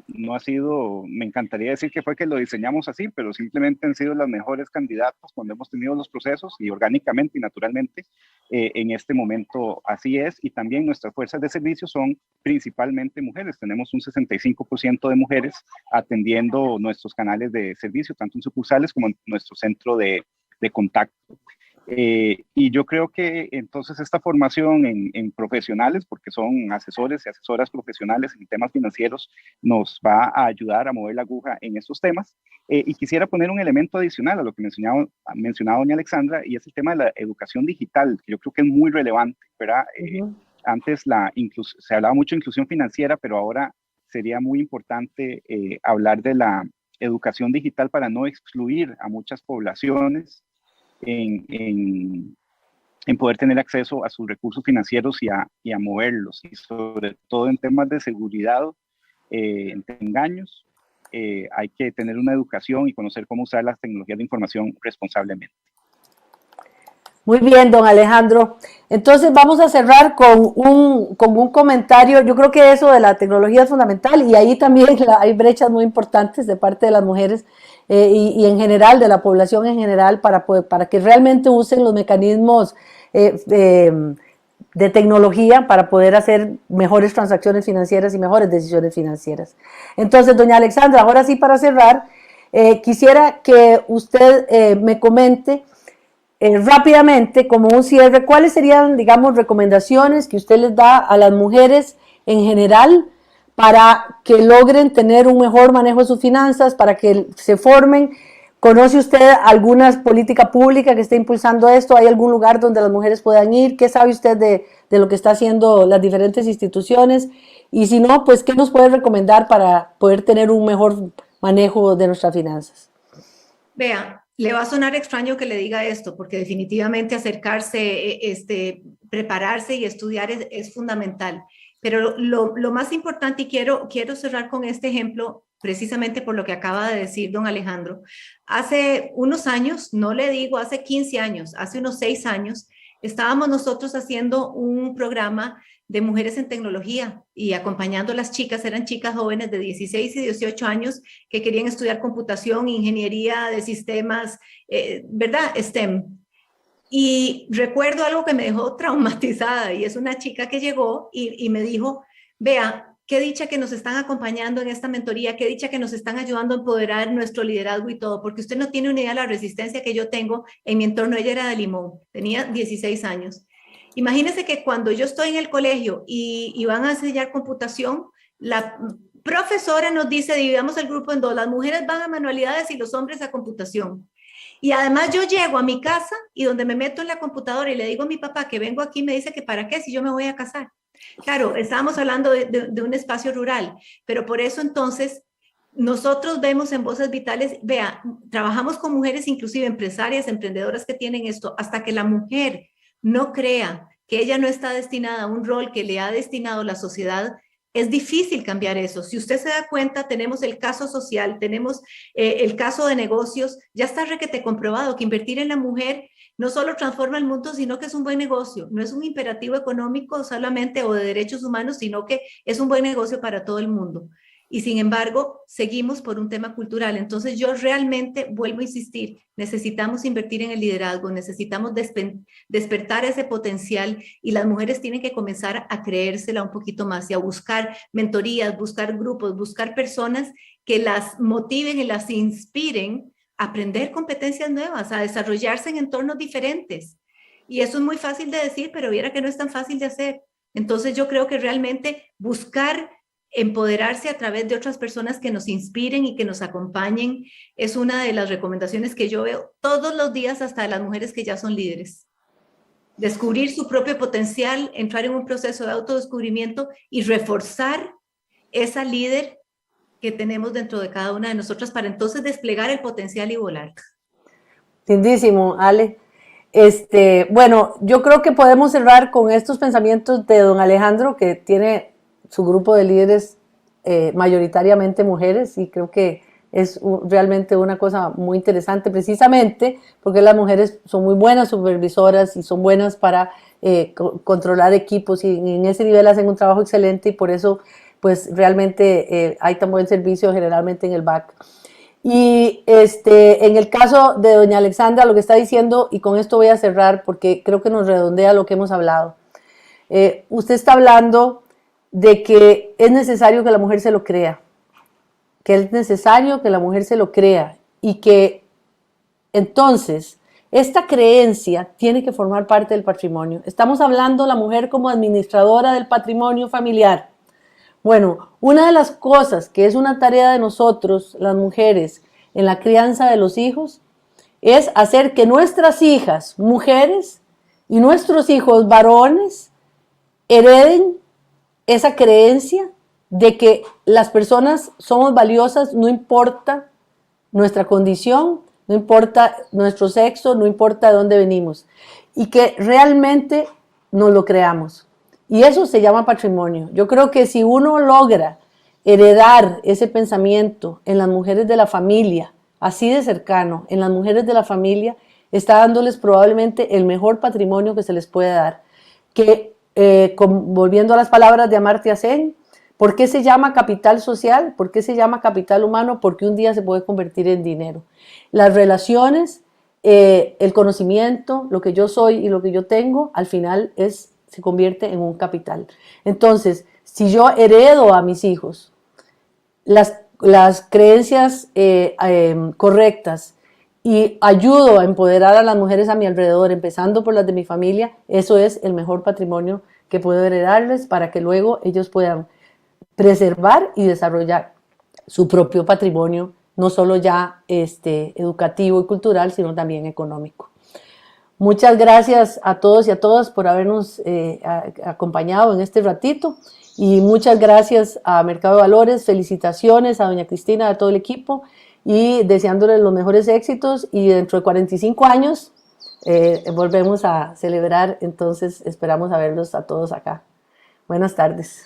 no ha sido, me encantaría decir que fue que lo diseñamos así, pero simplemente han sido las mejores candidatas cuando hemos tenido los procesos y orgánicamente y naturalmente en este momento así es. Y también nuestras fuerzas de servicio son principalmente mujeres. Tenemos un 65% de mujeres atendiendo nuestros canales de servicio, tanto en sucursales como en nuestro centro de contacto. Y yo creo que entonces esta formación en profesionales, porque son asesores y asesoras profesionales en temas financieros, nos va a ayudar a mover la aguja en estos temas. Y quisiera poner un elemento adicional a lo que mencionaba doña Alexandra, y es el tema de la educación digital, que yo creo que es muy relevante, ¿verdad? ujú. Antes se hablaba mucho de inclusión financiera, pero ahora sería muy importante hablar de la educación digital para no excluir a muchas poblaciones en, en, en poder tener acceso a sus recursos financieros y a moverlos, y sobre todo en temas de seguridad, en engaños, hay que tener una educación y conocer cómo usar las tecnologías de información responsablemente. Muy bien, don Alejandro. Entonces vamos a cerrar con un comentario. Yo creo que eso de la tecnología es fundamental y ahí también hay brechas muy importantes de parte de las mujeres y en general de la población en general para que realmente usen los mecanismos de tecnología para poder hacer mejores transacciones financieras y mejores decisiones financieras. Entonces, doña Alexandra, ahora sí para cerrar, quisiera que usted me comente rápidamente, como un cierre, ¿cuáles serían, digamos, recomendaciones que usted les da a las mujeres en general para que logren tener un mejor manejo de sus finanzas, para que se formen? ¿Conoce usted alguna política pública que esté impulsando esto? ¿Hay algún lugar donde las mujeres puedan ir? ¿Qué sabe usted de lo que está haciendo las diferentes instituciones? Y si no, pues, ¿qué nos puede recomendar para poder tener un mejor manejo de nuestras finanzas? Vea, le va a sonar extraño que le diga esto, porque definitivamente acercarse, prepararse y estudiar es fundamental. Pero lo más importante, y quiero cerrar con este ejemplo, precisamente por lo que acaba de decir don Alejandro. Hace unos años, no le digo hace 15 años, hace unos 6 años, estábamos nosotros haciendo un programa de mujeres en tecnología y acompañando a las chicas, eran chicas jóvenes de 16 y 18 años que querían estudiar computación, ingeniería de sistemas, ¿verdad? STEM. Y recuerdo algo que me dejó traumatizada y es una chica que llegó y me dijo, vea, qué dicha que nos están acompañando en esta mentoría, qué dicha que nos están ayudando a empoderar nuestro liderazgo y todo, porque usted no tiene una idea de la resistencia que yo tengo en mi entorno. Ella era de Limón, tenía 16 años. Imagínense que cuando yo estoy en el colegio y van a enseñar computación, la profesora nos dice, dividamos el grupo en dos, las mujeres van a manualidades y los hombres a computación. Y además yo llego a mi casa y donde me meto en la computadora y le digo a mi papá que vengo aquí, me dice que para qué si yo me voy a casar. Claro, estábamos hablando de un espacio rural, pero por eso entonces nosotros vemos en Voces Vitales, vea, trabajamos con mujeres, inclusive empresarias, emprendedoras que tienen esto, hasta que la mujer no crea que ella no está destinada a un rol que le ha destinado la sociedad, es difícil cambiar eso. Si usted se da cuenta, tenemos el caso social, tenemos el caso de negocios, ya está requete comprobado que invertir en la mujer no solo transforma el mundo, sino que es un buen negocio. No es un imperativo económico solamente o de derechos humanos, sino que es un buen negocio para todo el mundo. Y sin embargo, seguimos por un tema cultural. Entonces yo realmente vuelvo a insistir, necesitamos invertir en el liderazgo, necesitamos despertar ese potencial y las mujeres tienen que comenzar a creérsela un poquito más y a buscar mentorías, buscar grupos, buscar personas que las motiven y las inspiren a aprender competencias nuevas, a desarrollarse en entornos diferentes. Y eso es muy fácil de decir, pero viera que no es tan fácil de hacer. Entonces yo creo que realmente buscar empoderarse a través de otras personas que nos inspiren y que nos acompañen es una de las recomendaciones que yo veo todos los días hasta de las mujeres que ya son líderes. Descubrir su propio potencial, entrar en un proceso de autodescubrimiento y reforzar esa líder que tenemos dentro de cada una de nosotras para entonces desplegar el potencial y volar. Lindísimo, Ale. Bueno, yo creo que podemos cerrar con estos pensamientos de don Alejandro, que tiene su grupo de líderes mayoritariamente mujeres, y creo que es realmente una cosa muy interesante, precisamente porque las mujeres son muy buenas supervisoras y son buenas para controlar equipos, y en ese nivel hacen un trabajo excelente, y por eso pues realmente hay tan buen servicio generalmente en el BAC. Y en el caso de doña Alexandra, lo que está diciendo, y con esto voy a cerrar porque creo que nos redondea lo que hemos hablado. Usted está hablando de que es necesario que la mujer se lo crea, que es necesario que la mujer se lo crea, y que entonces esta creencia tiene que formar parte del patrimonio. Estamos hablando de la mujer como administradora del patrimonio familiar. Bueno, una de las cosas que es una tarea de nosotros, las mujeres, en la crianza de los hijos, es hacer que nuestras hijas, mujeres, y nuestros hijos, varones, hereden esa creencia de que las personas somos valiosas, no importa nuestra condición, no importa nuestro sexo, no importa de dónde venimos, y que realmente nos lo creamos. Y eso se llama patrimonio. Yo creo que si uno logra heredar ese pensamiento en las mujeres de la familia, así de cercano, en las mujeres de la familia, está dándoles probablemente el mejor patrimonio que se les puede dar. Que, volviendo a las palabras de Amartya Sen, ¿por qué se llama capital social? ¿Por qué se llama capital humano? Porque un día se puede convertir en dinero. Las relaciones, el conocimiento, lo que yo soy y lo que yo tengo, al final se convierte en un capital. Entonces, si yo heredo a mis hijos las creencias correctas, y ayudo a empoderar a las mujeres a mi alrededor, empezando por las de mi familia, eso es el mejor patrimonio que puedo heredarles, para que luego ellos puedan preservar y desarrollar su propio patrimonio, no solo ya educativo y cultural, sino también económico. Muchas gracias a todos y a todas por habernos acompañado en este ratito, y muchas gracias a Mercado de Valores, felicitaciones a doña Cristina, a todo el equipo, y deseándoles los mejores éxitos, y dentro de 45 años volvemos a celebrar, entonces esperamos a verlos a todos acá. Buenas tardes.